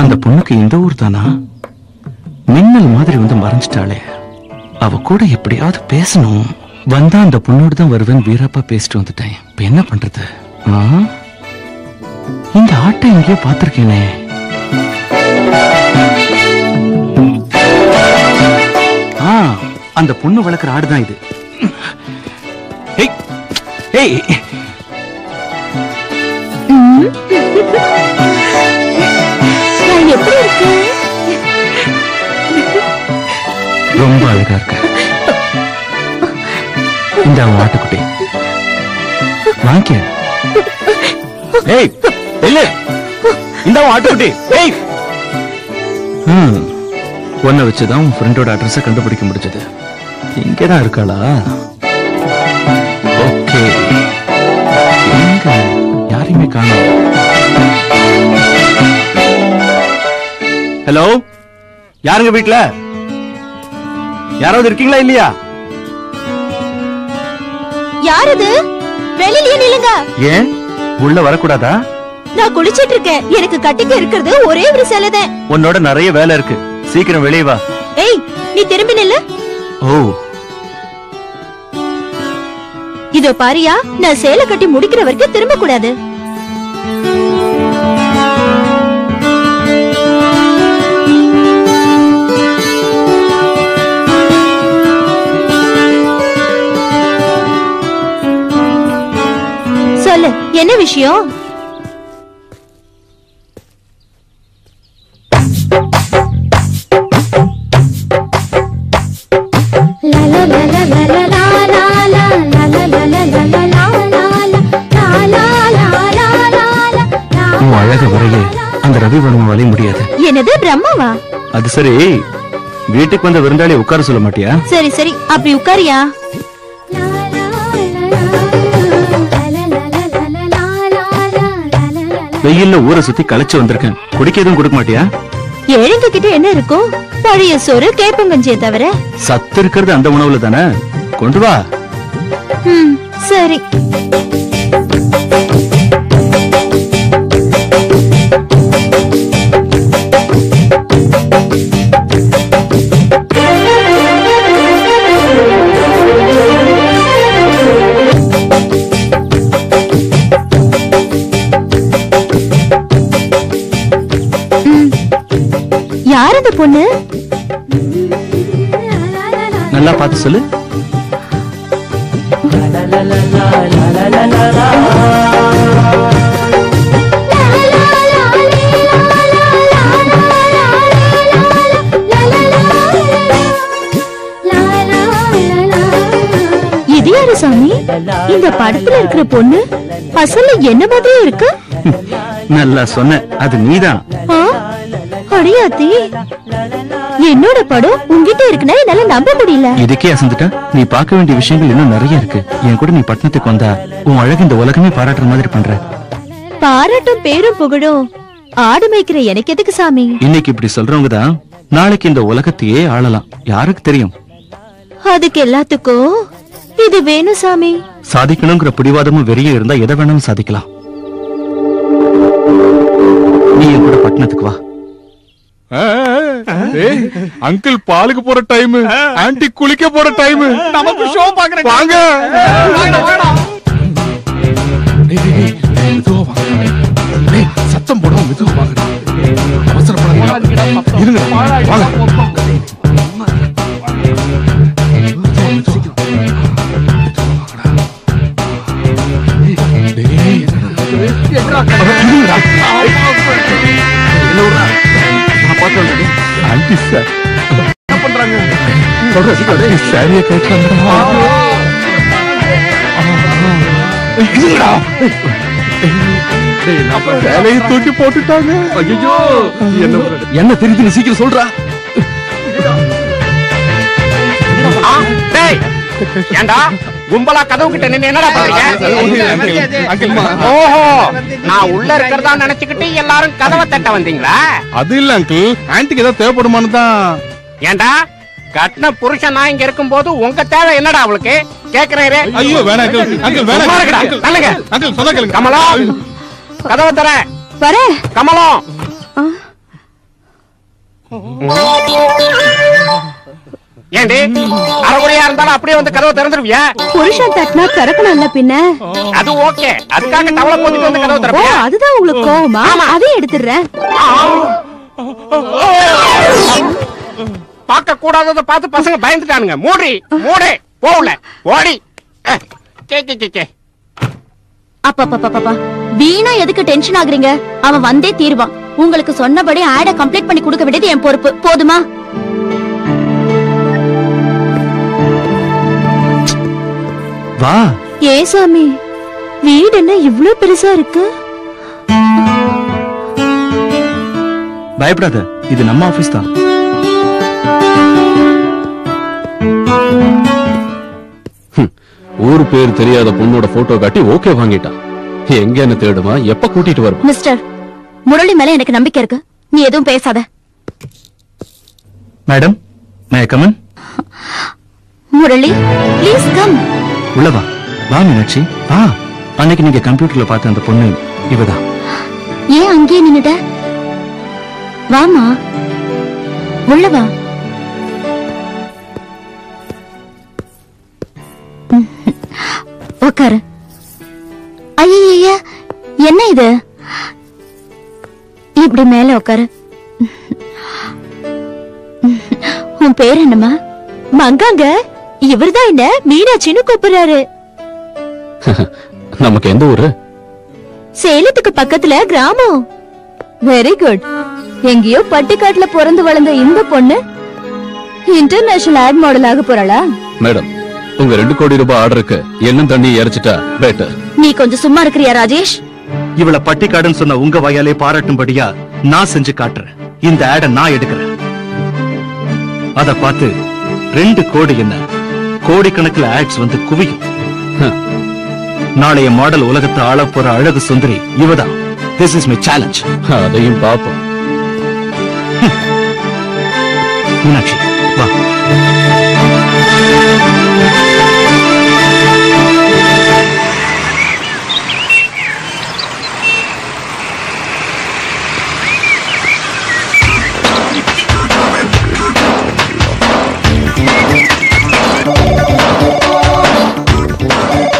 அந்த பொண்ணுக்கு இந்த ஊர் தானா? மின்னல் மாதிரி வந்து மறைஞ்சிட்டாளே. அவ கூட எப்படியாவது பேசணும். வந்தா அந்த பொண்ணோடு தான் வருவேன் வீரப்பா பேசிட்டு வந்துட்டேன். இப்ப என்ன பண்றது? இந்த ஆட்டை எங்கேயோ பார்த்திருக்கேனே. அந்த பொண்ணு வளர்க்குற ஆடுதான் இது. எப்படி இருக்கு? ரொம்ப அழகா இருக்க. இந்த ஆட்டுக்குட்டி வாங்க. இந்த ஆட்டுக்குட்டி ஒன்ன வச்சுதான் உன் ஃப்ரெண்டோட அட்ரஸ கண்டுபிடிக்க முடிஞ்சது. இங்கதான் இருக்காளா? ஓகே, எங்க யாரையுமே காணோம். ஹலோ, யாருங்க வீட்ல? யாராவது இருக்கீங்களா இல்லையா? யாரது? வெளியிலே நில்லுங்க. ஏன் உள்ள வரக்கூடாதா? நான் குளிச்சிட்டு இருக்கேன். எனக்கு கட்டிக்க இருக்கிறது ஒரே ஒரு சேலைதான். உன்னோட நிறைய வேலை இருக்கு, சீக்கிரம் வெளியே வா. ஏய், நீ திரும்பி நில்லு. ஓ, இதோ பாரியா, நான் சேலை கட்டி முடிக்கிற வரைக்கும் திரும்ப கூடாது. சொல்லு, என்ன விஷயம்? அழக வரையே அந்த ரவிவர்ம வளைய முடியாது. என்னது, பிரம்மாவா? அது சரி, வீட்டுக்கு வந்த விருந்தாளி உட்கார சொல்ல மாட்டியா? சரி சரி, அப்படி உட்காரியா. வெயில்ல ஊரை சுத்தி களைச்சு வந்திருக்கேன், குடிக்க எதுவும் கொடுக்க மாட்டியா? ஏழைங்க கிட்ட என்ன இருக்கும்? பழைய சோறு, கேப்பங்கஞ்சியை தவிர. சத்து இருக்கிறது அந்த உணவுல தானே, கொண்டு வா. சரி. யார் அந்த பொண்ணு? நல்லா பார்த்து சொல்லு. இந்த படத்துல இருக்கிற பொண்ணு அசல்ல என்ன மாதிரியே இருக்கு. நல்லா சொன்ன, அது நீதான். அடியாத்தி, என்னோட படம் உங்ககிட்ட இருக்குன்னா என்னால நம்ப முடியல. இதுக்கே அசந்துட்டா? நீ பார்க்க வேண்டிய விஷயங்கள் இன்னும் நிறைய இருக்கு. என் கூட நீ பட்டணத்துக்கு வந்தா உன் அழகு இந்த உலகமே பாராட்டுற மாதிரி பண்ற. பாராட்டும் பேரும் புகழும் ஆடு மேய்க்கிற எனக்கு எதுக்கு சாமி? இன்னைக்கு இப்படி சொல்றவங்க தான் நாளைக்கு இந்த உலகத்தையே ஆளலாம். யாருக்கு தெரியும்? அதுக்கு எல்லாத்துக்கும் இது வேணும் சாமி. சாதிக்கணுங்கிற பிடிவாதமும் வெறிய இருந்தா எதை வேணாலும் சாதிக்கலாம். நீ என் கூட பட்டணத்துக்கு வா. அங்கிள் பாலுக்கு போற டைம், ஆன்ட்டி குளிக்க போற டைம், நமக்கு ஷோ பாக்குற வாங்க. சத்தம் போடாம மெதுவா வாங்க. அவசரப்படாதீங்க. இருங்க வாங்க. ஆன்ட்டி சார் என்ன பண்றாங்க? சாரியை கேட்கறாங்க. வேலையை தூக்கி போட்டுட்டாங்க. ஐயோ, என்ன தெரியுதுன்னு சீக்கிரம் சொல்றா. ஏண்டா கும்பலா கதவு கிட்ட நின்னு என்னடா பண்றீங்க? ஓஹோ, நான் உள்ள இருக்கிறதா நினைச்சுக்கிட்டு எல்லாரும் கதவை தட்ட வந்தீங்களா? அது இல்ல அங்கிள், ஆன்ட்டிக்கு ஏதாவது தேவைப்படுமான்னு தான். ஏண்டா கட்டின புருஷன் நான் இங்க இருக்கும் போது உங்க தேவை என்னடா அவளுக்கு கேக்குறேன். ஐயோ வேணாம் அங்கிள், அங்கிள் வேணாம். நல்லங்க அங்கிள் சொன்னா கேளுங்க. கமலம் கதவை தர. வரேன். கமலம் ஏண்டி அரைகுறையா இருந்தாலும் அப்படியே வந்து கதவை திறந்துருவியா? புருஷன் தட்டினா திறக்கணும்ல பின்ன. அது ஓகே, அதுக்காக டவலை போட்டுட்டு வந்து கதவை திறப்பியா? அதுதான் உங்களுக்கு கோவமா? அதையும் எடுத்துடுறேன். பார்க்க கூடாதத பார்த்து பசங்க பயந்துட்டானுங்க. மூடி மூடி போகல ஓடி. அப்பா வீணா எதுக்கு டென்ஷன் ஆகுறீங்க? அவன் வந்தே தீருவான். உங்களுக்கு சொன்னபடி ஆட கம்ப்ளீட் பண்ணி கொடுக்க வேண்டியது என் பொறுப்பு. போதுமா? வா. ஏ சாமி, வீடு என்ன இவ்ளோ பெருசா இருக்கு? பயப்படாத, இது நம்ம ஆபீஸ் தான். ஊர் பேர் தெரியாத பொண்ணோட போட்டோ காட்டி ஓகே வாங்கிட்டான். எங்க என்ன தேடுமா? எப்ப கூட்டிட்டு வருமா? மிஸ்டர், முரளி மேல எனக்கு நம்பிக்கை இருக்கு. நீ எதுவும் பேசாத. Madam, May I come in? Murali, please come. உள்ள வா. வா மீனாட்சி வா. அன்னைக்கு நீங்க கம்ப்யூட்டர்ல பார்த்த அந்த பொண்ணு இவதான். ஏன் அங்கேயே நின்னுட்ட? வாமா, உள்ள வா. உட்காரு. ஐய, என்ன இது? இப்படி மேல உட்காரு. உன் பேர் என்னம்மா? மங்காங்க. இவர்தான் என்ன மீனாட்சின்னு கூப்பிடுறாரு. நமக்கு எந்த ஊரு? சேலத்துக்கு பக்கத்துல கிராமம். Very good. எங்கேயோ பட்டிக்காட்டுல பிறந்து வளர்ந்த இந்த பொண்ணு இன்டர்நேஷனல் ஆட் மாடல் ஆக போறாளா? மேடம், உங்க 2 கோடி ரூபாய் ஆர்டருக்கு எண்ணெய் தண்ணி இறைச்சிட்டா பெட்டர். நீ கொஞ்சம் சும்மா இருக்கிறியா ராஜேஷ்? இவள பட்டிக்காடுன்னு சொன்ன உங்க வாயாலே பாராட்டும்படியா நான் செஞ்சு காட்டுறேன். இந்த ஆட நான் எடுக்கிறேன். அத பார்த்து 2 கோடி என்ன கோடிக்கணக்கில் ஆட்ஸ் வந்து குவியும். நாளைய மாடல் உலகத்தை ஆள போற அழகு சுந்தரி இவதான். This is my challenge. அதையும் பாப்போம். மீனாட்சி வா.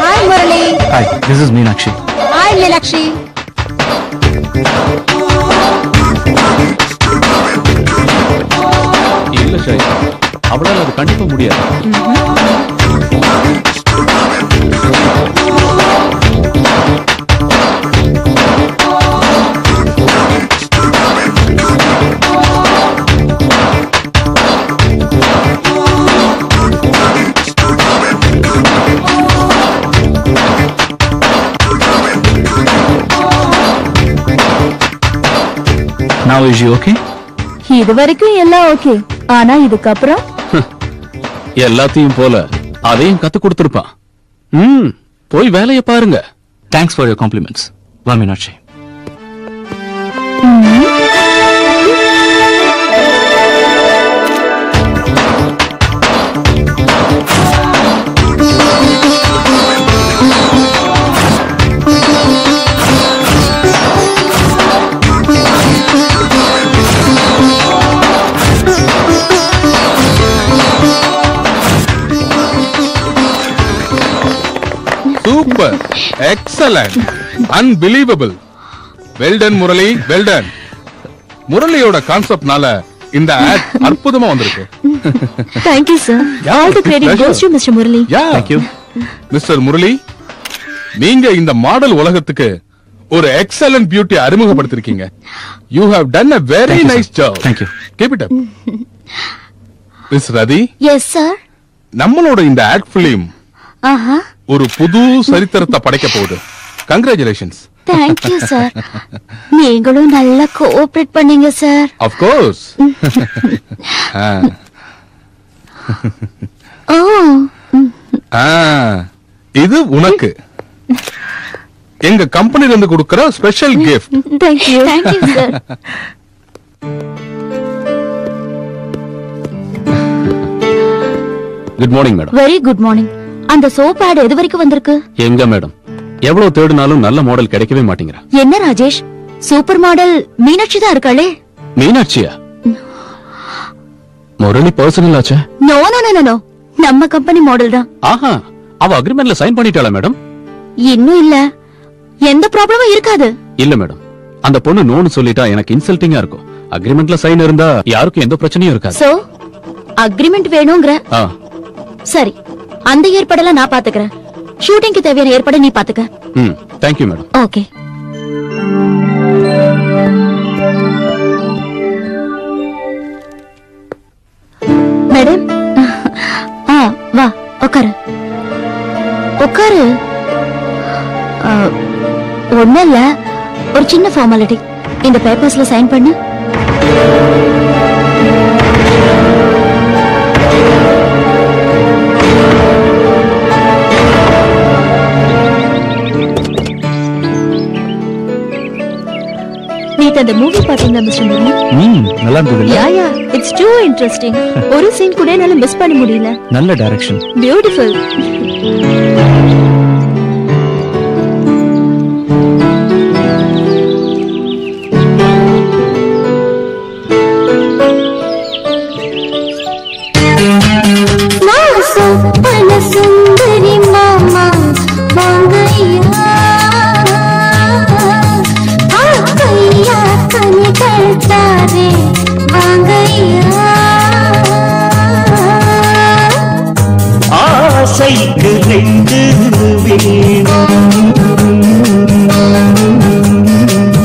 Hi Murali. Hi, this is Meenakshi. Hi Meenakshi. இல்ல ஷாய், அவளால அது கண்டிப்பா முடியாது. Now is you okay? இது வரைக்கும் எல்லாம் ஓகே. ஆனா இதுக்கப்புறம் எல்லாத்தையும் போல அதையும் கத்து கொடுத்திருப்பான். போய் வேலையை பாருங்க. Thanks for your compliments. வா Meenakshi. Super, excellent, unbelievable. Well done Murali, well done. முரளியோட கான்செப்ட்னால இந்த ஆட் அற்புதமா வந்திருக்கு. Thank you sir. All the credit goes to Mr. Murali. Thank you. Mr. Murali, நீங்க இந்த மாடல் உலகத்துக்கு ஒரு எக்ஸலென்ட் பியூட்டி அறிமுகப்படுத்திருக்கீங்க. You have done a very nice job. Thank you. Keep it up. Miss Radhi. Yes sir. நம்மளோட இந்த ad film ஒரு புது சரித்திரத்தை படைக்க போகுது. Congratulations. Thank you sir. நீங்களும் நல்லா கோஆபரேட் பண்ணீங்க சார். Of course. இது உனக்கு எங்க கம்பெனில இருந்து கொடுக்கிற special gift. Thank you. Thank you sir. Good morning madam. Very good morning. அந்த சோப் ஆட் எது வரைக்கும் வந்திருக்கு? எங்க மேடம், எவ்வளவு தேடினாலும் நல்ல மாடல் கிடைக்கவே மாட்டேங்கிறா. என்ன ராஜேஷ், சூப்பர் மாடல் மீனாட்சி தான் இருக்காளே. மீனாட்சியா? முரளி பர்சனல் ஆச்சே? நோ நோ நோ நோ, நம்ம கம்பெனி மாடல் தான். ஆஹா, அவ அக்ரிமெண்ட்ல சைன் பண்ணிட்டாளா மேடம்? இன்னும் இல்ல, எந்த ப்ராப்ளமும் இருக்காது. இல்ல மேடம், அந்த பொண்ணு நோன்னு சொல்லிட்டா எனக்கு இன்சல்ட்டிங்கா இருக்கும். அக்ரிமெண்ட்ல சைன் இருந்தா யாருக்கும் எந்த பிரச்சனையும் இருக்காது. சோ அக்ரிமெண்ட் வேணும்ங்கற? சரி, அந்த ஏற்பாடெல்லாம் நான் பாத்துக்கறேன். ஷூட்டிங்க்கு தேவையான ஏற்பாடு நீ பாத்துக்க. Thank you madam. Okay. Madam, வா உட்காரு. உட்காரு. ஒண்ணும் இல்ல, ஒரு சின்ன ஃபார்மாலிட்டி. இந்த பேப்பர்ஸ்ல சைன் பண்ணு. அந்த மூவி பாத்தீங்களா மிஸ்டர் முரளி? நல்லா இருந்தது. யா யா, இட்ஸ் டூ இன்ட்ரஸ்டிங். ஒரு சீன் கூட என்னால மிஸ் பண்ண முடியல. நல்ல டைரக்ஷன். பியூட்டிஃபுல். சுந்தரி மாமா வாங்கய்யா, ஆக்கையா கனிகள் தாரே வாங்கய்யா. ஆசைக்கு ரெண்டு வேணும்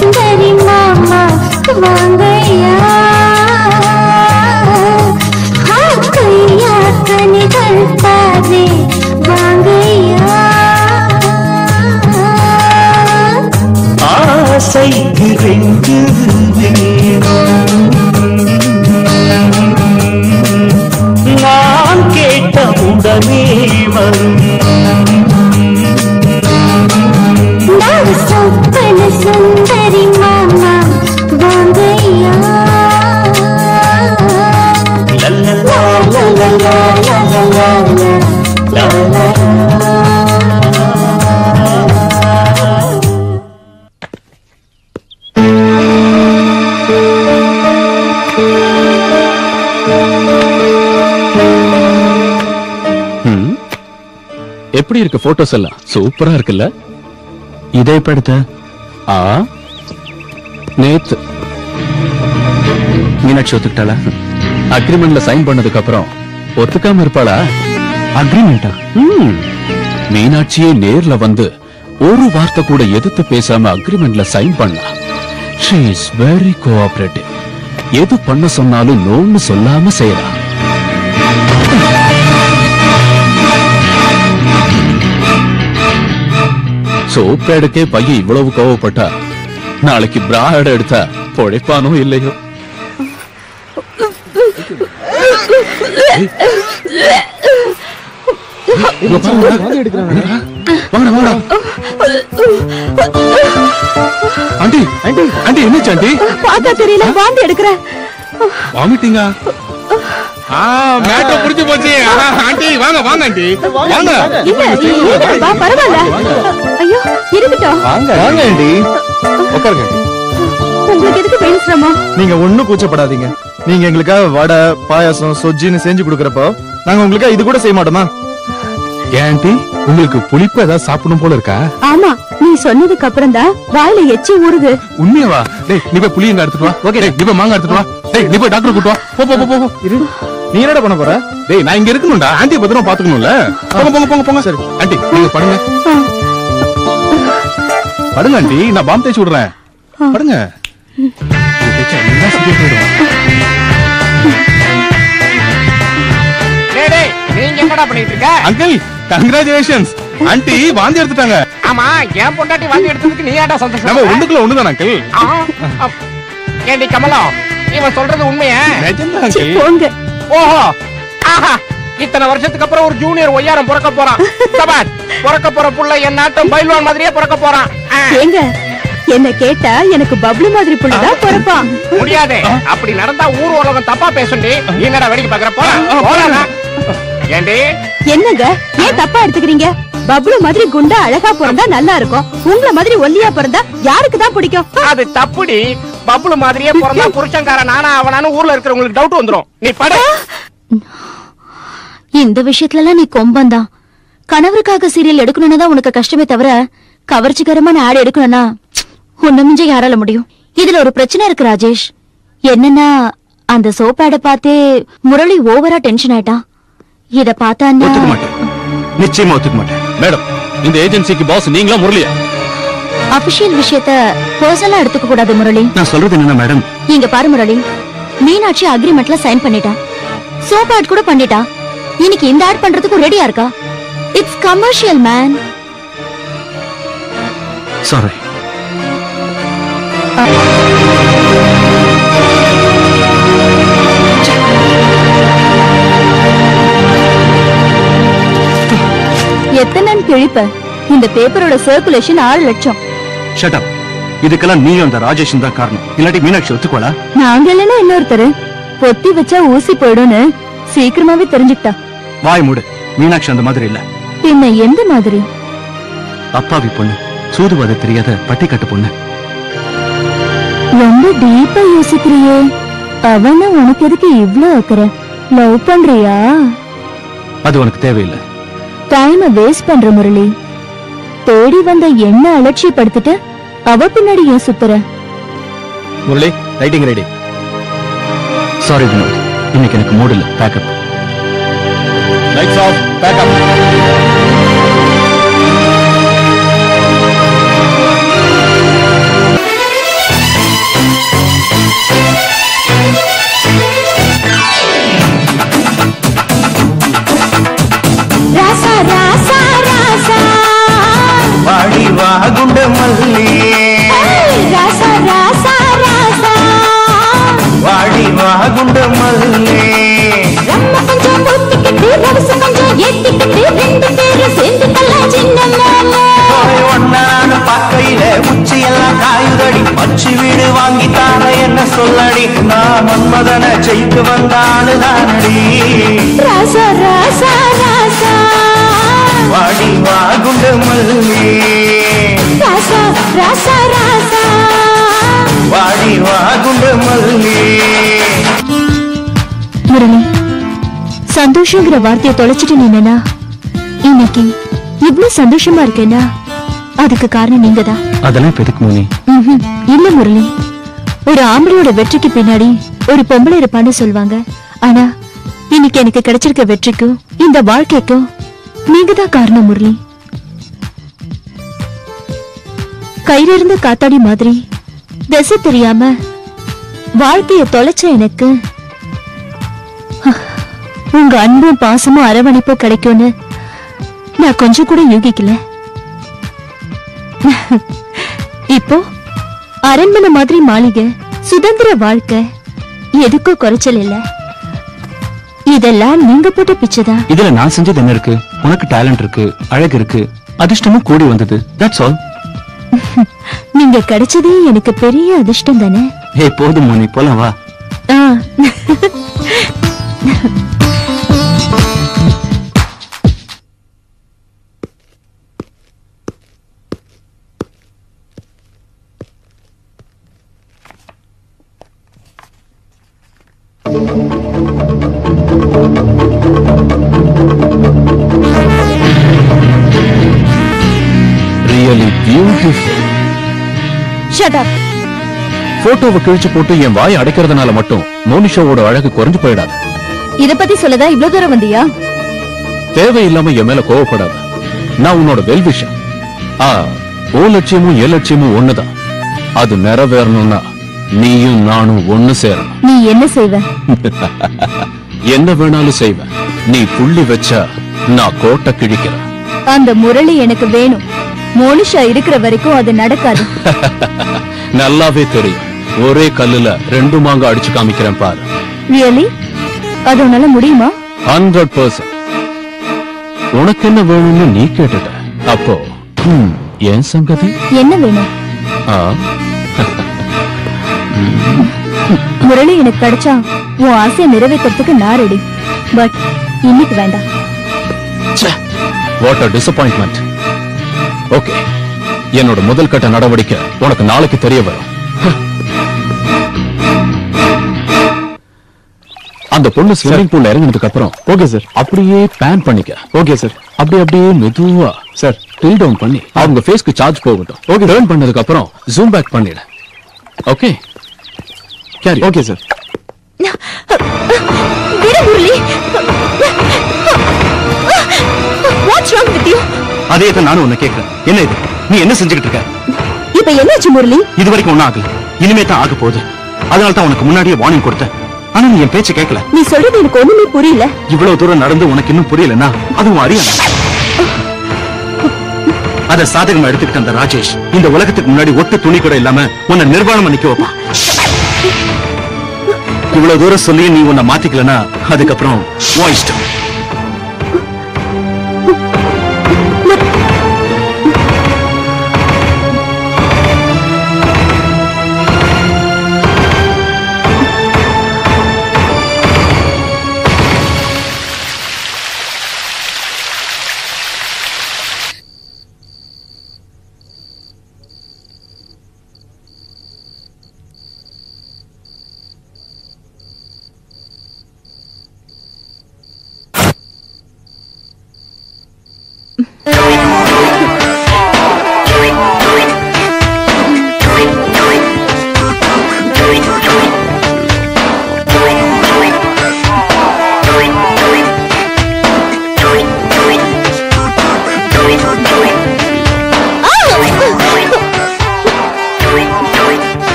சுந்தரி மாமா வாங்கய்யா, ஆக்கையா கனிகள் தாரே வாங்கய்யா. ஆசைக்கு ரெண்டு வேணும் நான் கேட்ட உடனே வரும். நான் சொப்பன சுந்தரி மாமா வாங்கய்யா. லல்லலா லல்லலா லல்லலா லல்லலா. எப்படி இருக்கு போட்டோஸ் எல்லாம்? சூப்பரா இருக்குல்ல? இதை எப்ப எடுத்த? நேத்து. மீனாட்சி ஒத்துக்கிட்டாளா? அக்ரிமெண்ட்ல சைன் பண்ணதுக்கு அப்புறம் ஒத்துக்காம இருப்பாளா? அக்ரிமெண்டா? மீனாட்சியே நேர்ல வந்து ஒரு வார்த்தை கூட எதிர்த்து பேசாம அக்ரிமெண்ட்ல சைன் பண்ணா. She is very cooperative. எது பண்ண சொன்னாலும் நோன்னு சொல்லாம செய்யறா. சோப்பேடுக்கே பையன் இவ்வளவு கோவப்பட்டா நாளைக்கு பிராட் எடுத்தா பொழைப்பானோ இல்லையோ. ஆண்டி ஆண்டி என்னாச்சு ஆண்டி? பார்த்தா தெரியல, வாந்தி எடுக்கிறேன். வாமிட்டிங்கா? மேட்டர் புரிஞ்சு போச்சு. ஆண்டி வாங்க வாங்க ஆண்டி வாங்க. இல்ல பரவாயில்ல. ஐயோ இருக்கட்டும். வாங்க வாங்க ஆண்டி, உட்காருங்க. உங்களுக்கு எதுக்கு பேசுறமா? நீங்க ஒண்ணும் கூச்சப்படாதீங்க. நீங்க எங்களுக்காக வடை பாயாசம் சொஜ்ஜின்னு செஞ்சு கொடுக்கறப்போ நாங்க உங்களுக்காக இது கூட செய்ய மாட்டோமா? ஏன் ஆண்டி உங்களுக்கு புளிப்பு ஏதாவது சாப்பிடணும் போல இருக்கா? ஆமா, நீ சொன்னதுக்கு அப்புறம் தான் வாயில எச்சி ஊறுது. உண்மையாவா? டேய் நீ போய் புளியங்க எடுத்துட்டு வா. ஓகே நீ போய் மாங்காய் எடுத்துட்டு வா. டேய் நீ போய் டாக்டர் கூட்டு வா. போ போ போ போ. இரு. நீ என்னடா பண்ண போற? டேய் நான் இங்க இருக்கணும்டா. ஆண்டி பத்திரமா பாத்துக்கணும்ல. போங்க போங்க போங்க போங்க. சரி ஆண்டி நீங்க படுங்க. படுங்க ஆண்டி, நான் பாம் தேய்ச்சி விடுறேன். படுங்க. நீங்க என்னடா பண்ணிட்டு இருக்க? அங்கிள் கங்க்ராச்சுலேஷன்ஸ், ஆண்டி வாந்தி எடுத்துட்டாங்க. ஆமா, என் பொண்டாட்டி வாந்தி எடுத்ததுக்கு நீ ஏன்டா சந்தோஷம்? நம்ம ஒண்ணுக்குள்ள ஒண்ணுதான் அங்கிள். ஏண்டி கமலம், இவன் சொல்றது உண்மையா? நிஜம்தான் அங்கிள். போங்க. ஓஹோ, ஆஹா, இத்தனை வருஷத்துக்கு அப்புறம் ஒரு ஜூனியர் ஒய்யாரம் பிறக்க போறான். சபாத், பிறக்க போற புள்ள என் நாட்டம் பைல்வான் மாதிரியே பிறக்க போறான். ஏங்க, என்ன கேட்டா எனக்கு பப்ளு மாதிரி புள்ளதான் பிறப்பான். முடியாது, அப்படி நடந்தா ஊர் உலகம் தப்பா பேசுண்டி. என்னடா வேடிக்கை பாக்குற? போறா. ஏண்டி என்னங்க, ஏன் தப்பா எடுத்துக்கிறீங்க? பப்ளு மாதிரி குண்டா அழகா பிறந்தா நல்லா இருக்கும். உங்கள மாதிரி ஒல்லியா பிறந்தா யாருக்கு தான் பிடிக்கும்? அது தப்புடி. பப்ளு மாதிரியே பிறந்தா புருஷன்கார நானா அவனானு ஊர்ல இருக்கிறவங்களுக்கு டவுட் வந்துரும். நீ படு. இந்த விஷயத்துலலாம் நீ கொம்பந்தான். கணவருக்காக சீரியல் எடுக்கணும்னு தான் உனக்கு கஷ்டமே தவிர கவர்ச்சிகரமான ஆடு எடுக்கணும்னா உன்ன மிஞ்ச யாரால முடியும்? இதுல ஒரு பிரச்சனை இருக்கு ராஜேஷ். என்னன்னா அந்த சோப் ஆட பார்த்தே முரளி ஓவரா டென்ஷன் ஆயிட்டான். இத பார்த்தா ஒத்துக்க மாட்டேன், நிச்சயமா ஒத்துக்க மாட்டேன். மேடம், இந்த ஏஜென்சிக்கு பாஸ் நீங்களா முரளியா? அபிஷியல் விஷயத்த பர்சனலா எடுத்துக்க கூடாது முரளி. நான் சொல்றது என்ன மேடம்? இங்க பாரு முரளி, மீனாட்சி அக்ரிமெண்ட்ல சைன் பண்ணிட்டா, சோப் ஆட் கூட பண்ணிட்டா. இன்னைக்கு இந்த ஆட் பண்றதுக்கு ரெடியா இருக்கா? It's commercial man. சாரி. எத்தனை கிழிப்ப? இந்த பேப்பரோட சர்க்குலேஷன் 6 லட்சம். Shut up. இதுக்கெல்லாம் நீயும் அந்த ராஜேஷன் தான் காரணம். இல்லாட்டி மீனாட்சி ஒத்துக்கோளா? நாங்க இல்லைன்னா இன்னொருத்தரு பொத்தி வச்சா ஊசி போயிடும்னு சீக்கிரமாவே தெரிஞ்சுக்கிட்டா. வாய் மூடு. மீனாட்சி அந்த மாதிரி இல்ல. பின்ன எந்த மாதிரி? அப்பாவி பொண்ணு, சூதுவாத தெரியாத பட்டிக்காட்டு பொண்ணு. ரொம்ப டீப்பா யோசிக்கிறியே. அவன உனக்கு எதுக்கு இவ்ளோ அக்கறை? லவ் பண்றியா? அது உனக்கு தேவையில்லை. டைம வேஸ்ட் பண்ற முரளி. தேடி வந்த என்ன அலட்சியப்படுத்திட்டு அவ பின்னாடி ஏன் சுத்துற? Murali, writing ready. Sorry Vinod, இன்னைக்கு எனக்கு மூட் இல்ல. பேக்கப். Lights off, pack up. ராசா ராசா ராசா வாடி வா குண்ட மல்லி. ராசா ராசா ராசா வாடி வா குண்ட மல்லி. ரம்ம கொஞ்சம் ஊத்திக்கிட்டு ரவச கொஞ்சம் ஏத்திக்கிட்டு ரெண்டு பேரும் சேர்ந்து தள்ள சின்ன மாமா. ஒன்னான பக்கையில உச்சி எல்லாம் காயுதடி. மச்சி வீடு வாங்கி தார என்ன சொல்லடி. நான் மன்மதனை ஜெயித்து வந்தானு தானடி. ராசா ராசா ராசா வாடி வா குண்டு மல்லி. ராசா ராசா ராசா வாடி வா குண்டு மல்லி. முரளி, சந்தோஷங்கிற வார்த்தையை தொலைச்சிட்டு நின்னா இன்னைக்கு இவ்ளோ சந்தோஷமா இருக்கேன்னா அதுக்கு காரணம் நீங்க தான். அதெல்லாம் இப்ப எதுக்கு மோனி? இல்ல முரளி, ஒரு ஆம்பளையோட வெற்றிக்கு பின்னாடி ஒரு பொம்பளை இருப்பான்னு சொல்லுவாங்க. ஆனா இன்னைக்கு எனக்கு கிடைச்சிருக்க வெற்றிக்கும் இந்த வாழ்க்கைக்கும் நீங்க தான் காரணம் முரளி. கையிலிருந்து காத்தாடி மாதிரி திசை தெரியாம வாழ்க்கைய தொலைச்ச எனக்கு உங்க அன்பும் பாசமும் அரவணைப்பும் கிடைக்கும்னு நான் கொஞ்சம் கூட யூகிக்கல. இப்போ அரண்மனை மாதிரி மாளிகை, சுதந்திர வாழ்க்கை, எதுக்கும் குறைச்சல் இல்ல. இதெல்லாம் நீங்க போட்ட பிச்சைதான். இதுல நான் செஞ்சது என்ன இருக்கு? உனக்கு டேலண்ட் இருக்கு, அழகு இருக்கு, அதிர்ஷ்டமும் கூடி வந்தது. That's all. நீங்க கிடைச்சதே எனக்கு பெரிய அதிர்ஷ்டம் தானே. போதும் மோனி, போலாம் வா. Really beautiful. Shut up. போட்டோவை கிழிச்சு போட்டு என் வாயை அடைக்கிறதுனால மட்டும் மோனிஷாவோட அழகு குறைஞ்சு போயிடாது. இத பத்தி சொல்லதா இவ்ளோ தூரம் வந்தியா? தேவையில்லாம என் மேல கோவப்படாத. நான் உன்னோட வெல்விஷன். ஓ லட்சியமும் என் லட்சியமும் ஒண்ணுதான். அது நிறைவேறணும்னா நீயும் நானும் ஒண்ணு சேரணும். நீ என்ன செய்வ? என்ன வேணாலும் செய்வேன். நீ புள்ளி வச்சா நான் கோட்டை கிழிக்கிறேன். அந்த முரளி எனக்கு வேணும். மோனிஷா இருக்கிற வரைக்கும் அது நடக்காது. நல்லாவே தெரியும். ஒரே கல்லுல 2 மாங்காய் அடிச்சு காமிக்கிறேன் பாரு. ரியலி? அது உன்னால முடியுமா? 100%. உனக்கு என்ன வேணும்னு நீ கேட்டுட்ட. அப்போ என் சங்கதி என்ன வேணும்? முரளி எனக்கு கிடைச்சா உன் ஆசையை நிறைவேற்றத்துக்கு நான் ரெடி. பட் இன்னைக்கு வேண்டாம். What a disappointment. ஓகே, என்னோட முதல் கட்ட நடவடிக்கை உனக்கு நாளைக்கு தெரிய வரும். அந்த பொண்ணு ஸ்விம்மிங் பூல்ல இறங்கினதுக்கு அப்புறம் ஓகே சார் அப்படியே பேன் பண்ணிக்க. Okay sir. அப்படியே மெதுவா சார் டில் டவுன் பண்ணி அவங்க ஃபேஸ்க்கு சார்ஜ் போகட்டும். ஓகே, டர்ன் பண்ணதுக்கு அப்புறம் ஜூம் பேக் பண்ணிடு. Okay carry. Okay sir. What's wrong with you? அதே தான் நானும் உன்னை கேட்கிறேன். என்ன இது? நீ என்ன செஞ்சுக்கிட்டு இருக்க? இப்ப என்னாச்சு முரளி? இது வரைக்கும் ஒன்னும் ஆகல, இனிமே தான் ஆக போகுது. அதனால தான் உனக்கு முன்னாடியே வார்னிங் கொடுத்தேன். ஆனா நீ என் பேச்ச கேட்கல. நீ சொல்றது எனக்கு ஒண்ணுமே புரியல. இவ்வளவு தூரம் நடந்து உனக்கு இன்னும் புரியலன்னா அதுவும் அறியாம. அத சாதகமா எடுத்துக்கிட்ட அந்த ராஜேஷ் இந்த உலகத்துக்கு முன்னாடி ஒட்டு துணி கூட இல்லாம உன்னை நிர்வாணமா நிக்க வைப்பான். இவ்வளவு தூரம் சொல்லி நீ உன்னை மாத்திக்கலனா அதுக்கப்புறம் உன் இஷ்டம்.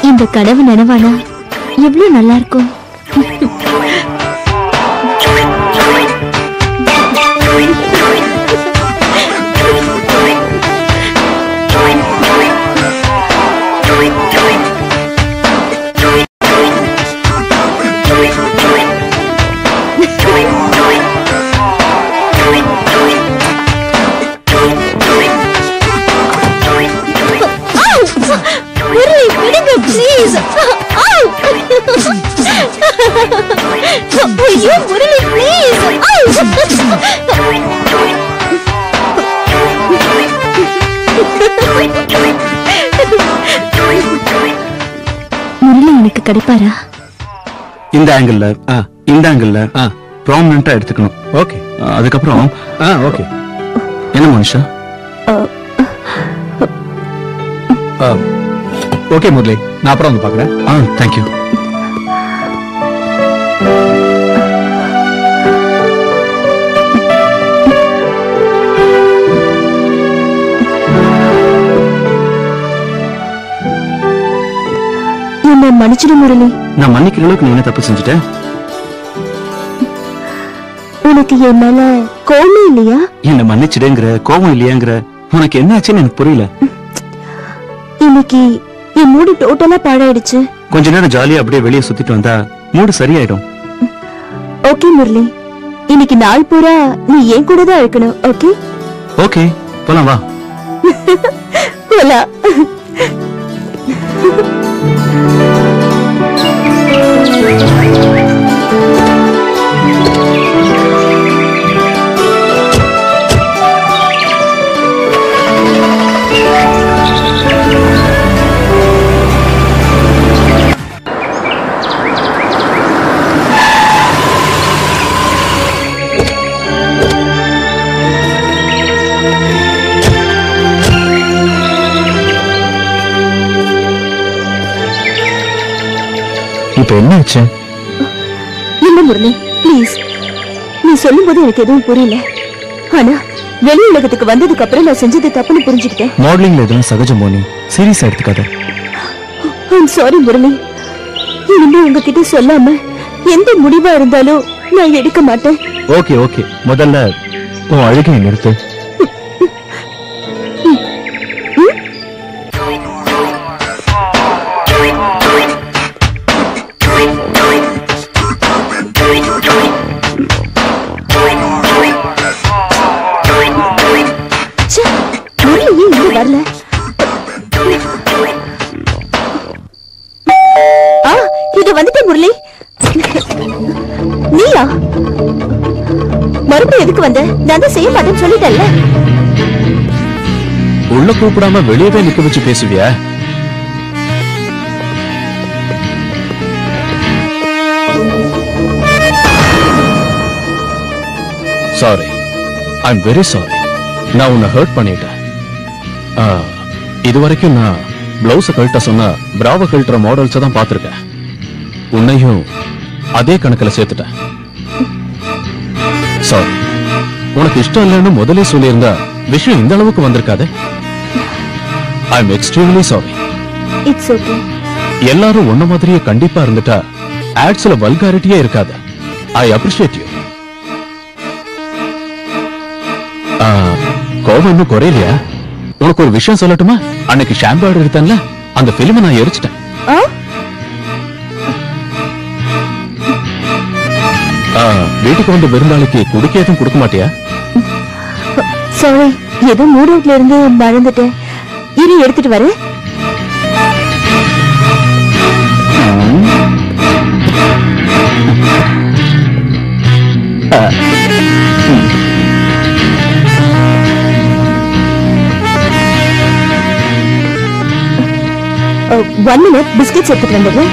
இந்த கனவு நனவானா எவ்வளவு நல்லா இருக்கும். முரளி எனக்கு கிடைப்பாரா? இந்த ஆங்கிள் ப்ராமினென்ட்டா எடுத்துக்கணும். ஓகே. அதுக்கப்புறம் ஓகே. என்ன மனுஷா? ஓகே முரளி, நான் அப்புறம் வந்து பாக்குறேன். தேங்க்யூ. என்ன மன்னிச்சிடு முரளி. நான் மன்னிக்கிற அளவுக்கு நீ என்ன தப்பு செஞ்சுட்ட? உனக்கு என் மேல கோபம் இல்லையா? என்ன மன்னிச்சிடுங்கிற, கோபம் இல்லையாங்கிற, உனக்கு என்ன ஆச்சுன்னு எனக்கு புரியல. இன்னைக்கு என் மூடு டோட்டலா பாழாயிடுச்சு. கொஞ்ச நேரம் ஜாலியா அப்படியே வெளியே சுத்திட்டு வந்தா மூடு சரியாயிடும். ஓகே முரளி, இன்னைக்கு நாள் பூரா நீ என் கூட தான் இருக்கணும். ஓகே? ஓகே, போலாம் வா. போலாம். இப்ப என்ன ஆச்சு? இல்ல முரளி, ப்ளீஸ். நீ சொல்லும் போது எனக்கு எதுவும் புரியல. ஆனா வெளி உலகத்துக்கு வந்ததுக்கு அப்புறம் நான் செஞ்சது தப்புன்னு புரிஞ்சுக்கிட்டேன். மாடலிங்ல இதெல்லாம் சகஜம் மோனி, சீரியஸா எடுத்துக்காத. I'm sorry Murali. இனிமே உங்ககிட்ட சொல்லாம எந்த முடிவா இருந்தாலும் நான் எடுக்க மாட்டேன். ஓகே ஓகே, முதல்ல உன் அழுகையை நிறுத்து. வரல. இது வந்துட்டே முரளி. நீயா மறுபடியும் எதுக்கு வந்த? நான் தான் செய்ய மாட்டேன்னு சொல்லிட்டேன்ல. உள்ள கூப்பிடாம வெளியவே நிக்க வச்சு பேசுவியா? Sorry, I am very sorry. நான் உன்னை ஹர்ட் பண்ணிட்டேன். இதுவரைக்கும் நான் பிளவுஸ் கழட்ட சொன்ன பிராவ கழட்டுற மாடல்ஸ் தான் பார்த்திருக்கேன். உன்னையும் அதே கணக்குல சேர்த்துட்டேன். சாரி. உனக்கு இஷ்டம் இல்லைன்னு முதலே சொல்லியிருந்தா விஷயம் இந்த அளவுக்கு வந்திருக்காது. I am extremely sorry. It's okay. எல்லாரும் ஒன்ன மாதிரியே கண்டிப்பா இருந்துட்டா ஆட்ஸ்ல வல்காரிட்டியே இருக்காது. I appreciate you. கோபம் இன்னும் குறையலையா? உனக்கு ஒரு விஷயம் சொல்லட்டுமா? அன்னைக்கு ஷாம்பு எடுத்தேன்ல, அந்த பிலிமை நான் எரிச்சிட்டேன். வீட்டுக்கு வந்து விருந்தாளிக்கு குடிக்க எதுவும் கொடுக்க மாட்டியா? சாரி, ஏதோ மூட் அவுட்ல இருந்து மறந்துட்டேன். இரு, எடுத்துட்டு வரேன். ஒன் மினிட், பிஸ்கெட்ஸ் எடுத்துட்டு வந்துடுறேன்.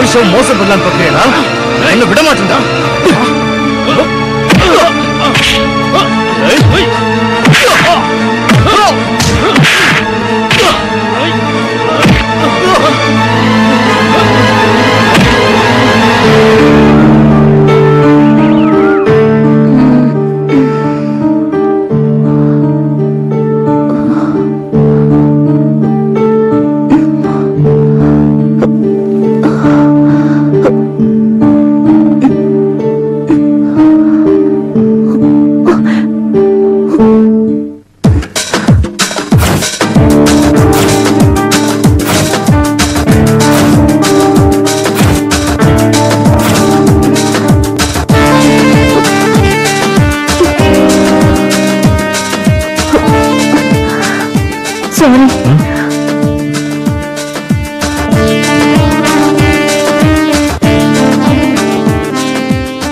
மனுஷன் மோசம் பண்ணலாம் பாக்குறேனா? நான் என்ன விட மாட்டேன்டா.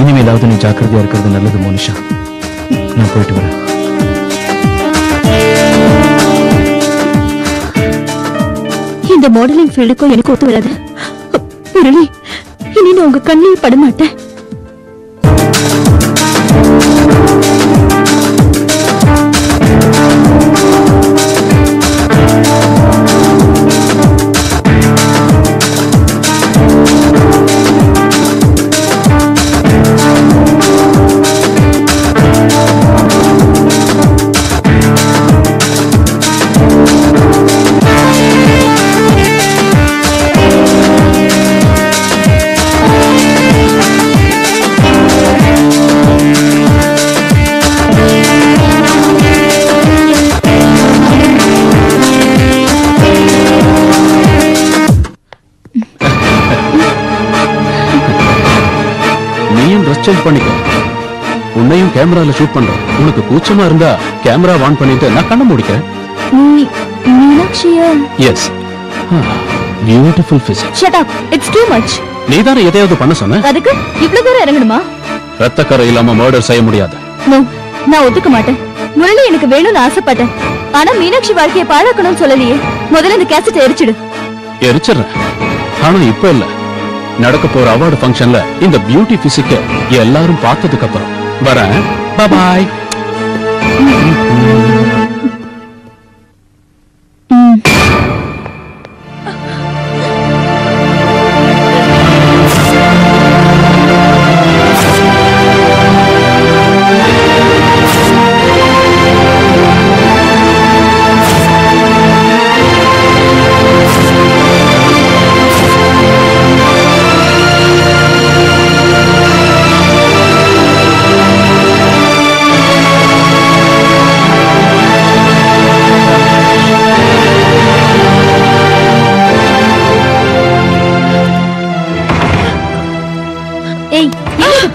இனிமேலாவது நீ ஜாக்கிரதையா இருக்கிறது நல்லது மோனிஷா. நான் போயிட்டு வரேன். இந்த மாடலிங் ஃபீல்டுக்கும் எனக்கு ஒத்து வராது முரளி. இனி நான் உங்க கண்ணில் படமாட்டேன். சேஞ்ச் பண்ணிக்கோ. உன்னையும் கேமரால ஷூட் பண்றேன். உனக்கு கூச்சமா இருந்தா கேமரா ஆன் பண்ணிட்டு நான் கண்ண முடிக்கிறேன். மீனாட்சியா? Yes. Beautiful physique. Shut up. It's too much. நீதானே எதையாவது பண்ண சொன்ன? அதுக்கு இவ்வளவு தூரம் இறங்கணுமா? ரத்தக்கரை இல்லாம மர்டர் செய்ய முடியாது. நோ, நான் ஒத்துக்க மாட்டேன். முரளி எனக்கு வேணும்னு ஆசைப்பட்டேன். ஆனா மீனாட்சி வாழ்க்கையை பாழாக்கணும்னு சொல்லலையே. முதல்ல இந்த கேசட் எரிச்சிடு. எரிச்சிடுறேன். ஆனா இப்ப இல்ல. நடக்க போற அவார்டு ஃபங்க்ஷன்ல இந்த பியூட்டி பிசிக்க எல்லாரும் பார்த்ததுக்கு அப்புறம் வரேன். Bye bye.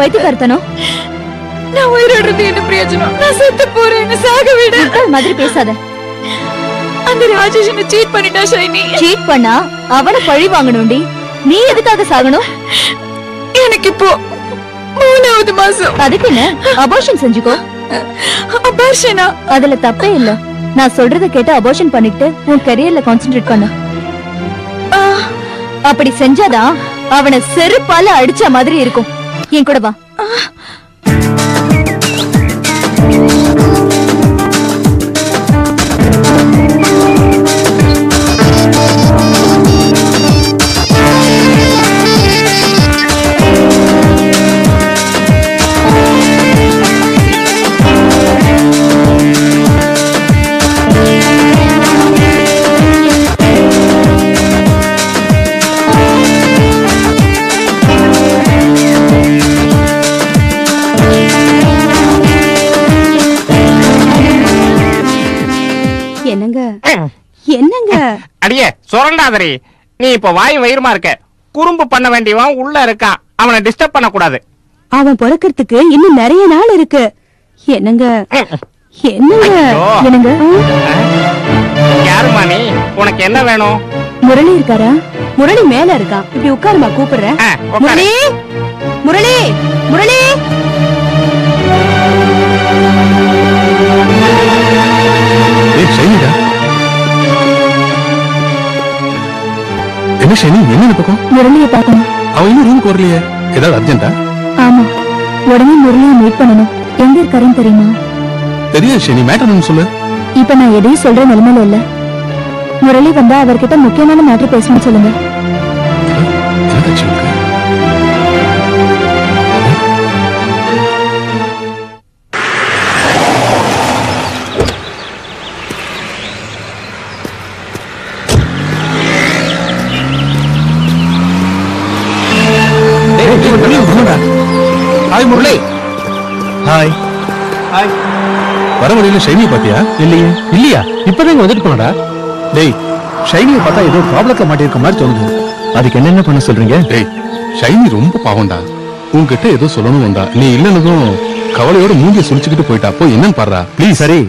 பைத்தியக்காரத்தனம். நான் உயிரோடுறது என்ன பிரயோஜனம்? நான் செத்து போறேன். சாக விடு. மாதிரி பேசாத. அந்த ராஜேஷ் என்ன சீட் பண்ணிட்டா ஷைனி. சீட் பண்ணா அவனை பழி வாங்கணும்டி. நீ எதுக்காக சாகணும்? எனக்கு இப்போ 3வது மாசம். அதுக்கு என்ன? அபார்ஷன் செஞ்சுக்கோ. அபார்ஷனா? அதுல தப்பே இல்ல. நான் சொல்றத கேட்டு அபார்ஷன் பண்ணிட்டு உன் கரியர்ல கான்சென்ட்ரேட் பண்ணு. அப்படி செஞ்சாதான் அவனை செருப்பால அடிச்ச மாதிரி இருக்கும். என் கூட வா. என்னங்க அடியே சொரண்டாதரி. நீ இப்ப வாய் வயிறுமா இருக்க. குறும்பு பண்ண வேண்டியவன் உள்ள இருக்கான். அவனை டிஸ்டர்ப் பண்ண கூடாது. அவன் பிறக்கிறதுக்கு இன்னும் நிறைய நாள் இருக்கு. என்னங்க என்னங்க என்னங்க? யாருமா நீ? உனக்கு என்ன வேணும்? முரளி இருக்காரா? முரளி மேல இருக்கான். இப்படி உட்காருமா, கூப்பிடுறேன். முரளி முரளி முரளி. என்ன ஷைனி, என்ன இந்த பக்கம்? முரளியை பார்க்கணும். அவ இன்னும் ரூமுக்கு வரலையே, ஏதாவது அர்ஜென்ட்டா? ஆமா, உடனே முரளியை மீட் பண்ணணும். எங்க இருக்காருன்னு தெரியுமா? தெரியாது ஷைனி, மேட்டர் என்ன சொல்லு. இப்ப நான் எதையும் சொல்ற நிலைமையில இல்ல. முரளி வந்தா அவர்கிட்ட முக்கியமான மேட்டர் பேசணும்னு சொல்லுங்க. ஹாய் முரளி. ஹாய். ஹாய். வர வழியில ஷைனியை பாத்தியா? இல்லையா? இப்பதான் வந்துட்டு போனடா. டேய், ஷைனியை பார்த்தா ஏதோ ப்ராப்ளத்துல மாட்டிருக்க மாதிரி தோணுது. அதுக்கு என்னென்ன பண்ண சொல்றீங்க? டேய், ஷைனி ரொம்ப பாவம்டா. உன்கிட்ட ஏதோ சொல்லணும் வந்தா, நீ இல்லன்னதும் கவலையோட மூஞ்சிய சுழிச்சுக்கிட்டு போயிட்டா. போய் என்னன்னு பாடுறா ப்ளீஸ். சரி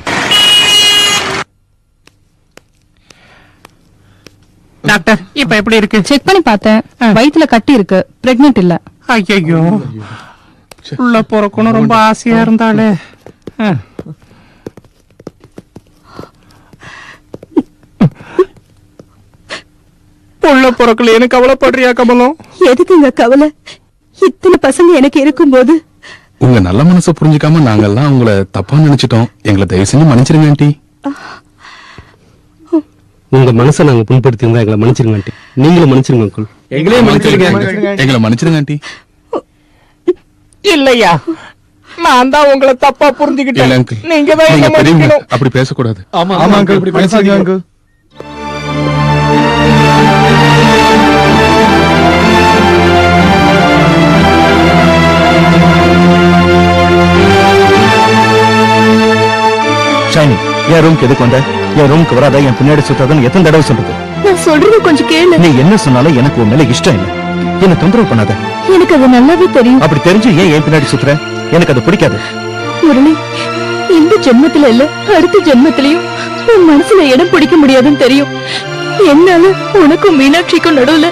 டாக்டர், இப்ப எப்படி இருக்கு? செக் பண்ணி பார்த்தேன். வயித்துல கட்டி இருக்கு, பிரெக்னன்ட் இல்ல. ஐயோ, உள்ள பிறக்கணும் ரொம்ப ஆசையா இருந்தாலே. உள்ள பிறக்கலையேன்னு கவலைப்படுறியா கமலம்? எதுக்குங்க கவலை? இத்தனை பசங்க எனக்கு இருக்கும்போது. உங்க நல்ல மனசை புரிஞ்சுக்காம நாங்கெல்லாம் உங்களை தப்பா நினைச்சிட்டோம். எங்களை தயவு செஞ்சு மன்னிச்சிருங்க ஆண்டி. உங்க மனசை நாங்க புண்படுத்தி இருந்தா எங்களை மன்னிச்சிருங்க ஆண்டி. நீங்களும் மன்னிச்சிருங்க அங்கிள். எங்களையும் மன்னிச்சிருங்க. எங்களை மன்னிச்சிருங்க ஆண்டி. இல்லையா, நான் தான் உங்களை தப்பா புரிஞ்சுக்கிட்டேன். நீங்க தான் என்ன மன்னிக்கணும். அப்படி பேசக்கூடாது. ஆமா அங்கிள், இப்படி பேசாதீங்க அங்கிள். ஷைனி, என் ரூம்க்கு எதுக்கு வந்த? என் ரூம்க்கு வராத, என் பின்னாடி சுத்தாதன்னு எத்தனை தடவை சொல்றது? நான் சொல்றது கொஞ்சம் கேளு. நீ என்ன சொன்னாலும் எனக்கு உன் மேல இஷ்டம் இல்ல. என்ன தொந்தரவு பண்ணாத. எனக்கு அது நல்லாவே தெரியும். அப்படி தெரிஞ்சு ஏன் என் பின்னாடி சுத்துற? எனக்கு அது பிடிக்காது. முரளி, இந்த ஜென்மத்துல இல்ல, அடுத்த ஜென்மத்திலையும் உன் மனசுல இடம் பிடிக்க முடியாதுன்னு தெரியும். என்னால உனக்கும் மீனாட்சிக்கும் நடுவுல.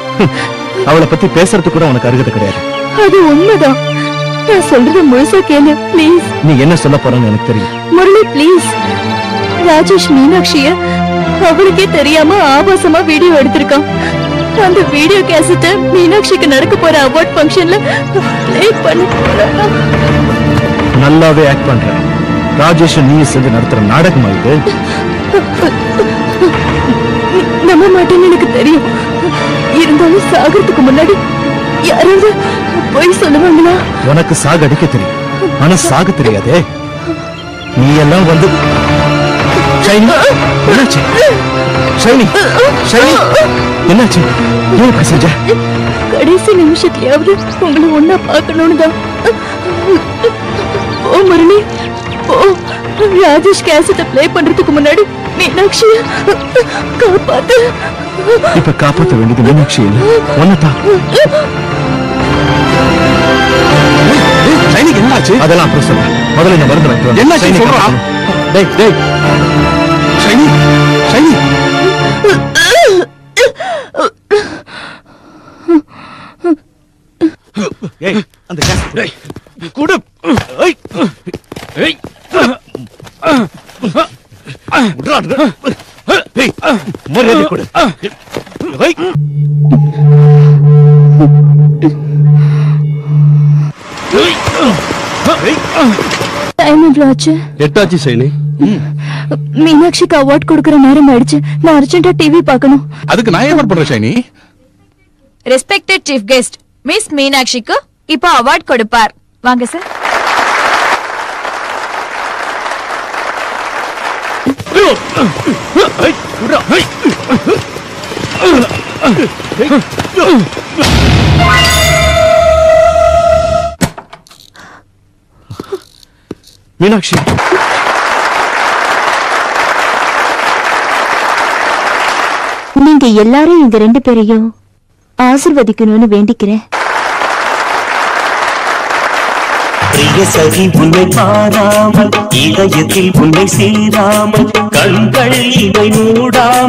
அவளை பத்தி பேசுறதுக்கு கூட உனக்கு அருகதை கிடையாது. அது உண்மைதான். நான் சொல்றத முழுசா கேளு ப்ளீஸ். நீ என்ன சொல்ல போறன்னு எனக்கு தெரியும். முரளி ப்ளீஸ். ராஜேஷ் மீனாட்சிய அவளுக்கே தெரியாம ஆபாசமா வீடியோ எடுத்திருக்கான். அந்த வீடியோ கேசட்ட மீனாட்சிக்கு நடக்க போற அவார்ட் ஃபங்க்ஷன்ல ப்ளே பண்ண. நல்லாவே ஆக்ட் பண்ற. ராஜேஷ் நீ சேர்ந்து நடத்துற நாடகமா இது? நம்ப மாட்டேன்னு எனக்கு தெரியும். இருந்தாலும் சாகிறதுக்கு முன்னாடி யாராவது போய் சொல்லுவாங்களா? உனக்கு சாக அடிக்க தெரியும், ஆனா சாக தெரியாதே. நீ எல்லாம் வந்து என்னாச்சு? ஷைனி, ஷைனி, என்னாச்சு? ஏன் இப்படி செஞ்ச? கடைசி நிமிஷத்துலயாவது உங்களை ஒன்னா பார்க்கணும்னு தான். ஓ முரளி, ஓ. ராஜேஷ் கேசட்ட பிளே பண்றதுக்கு முன்னாடி மீனாட்சிய காப்பாத்து. இப்ப காப்பாத்த வேண்டியது மீனாட்சி இல்ல, ஒன்னதான். ஷைனிக்கு என்னாச்சு? அதெல்லாம் அப்புறம் சொல்ல. முதல்ல இந்த மருந்து வைக்கிறோம். என்னாச்சு சொல்றா? டேய் டேய், ஷைனி, ஷைனி. ஏய், அந்த கேஸ் டேய் குடு. ஏய் ஏய் உட்றாடு. ஏய் மரியாதை கொடு. ஏய் டைம் எவ்வளவு ஆச்சு? 8 ஆச்சு ஷைனி. மீனாட்சிக்கு அவார்ட் கொடுக்கற நேரம் ஆயிடுச்சு. நான் அர்ஜென்ட்டா டிவி பார்க்கணும். அதுக்கு நான் ஏன் பண்றேன் Shiny? Respected chief guest miss மீனாட்சிக்கு இப்போ அவார்ட் கொடுப்பார். வாங்க சார். மீனாட்சி, நீங்க எல்லாரும் இந்த 2 பேரையும் ஆசீர்வதிக்கணும்னு வேண்டிக்கிறேன். பிரிய சகி உன்னை பாராமல் இதயத்தில் உன்னை சேராமல் கண்கள் இவை மூடாமல்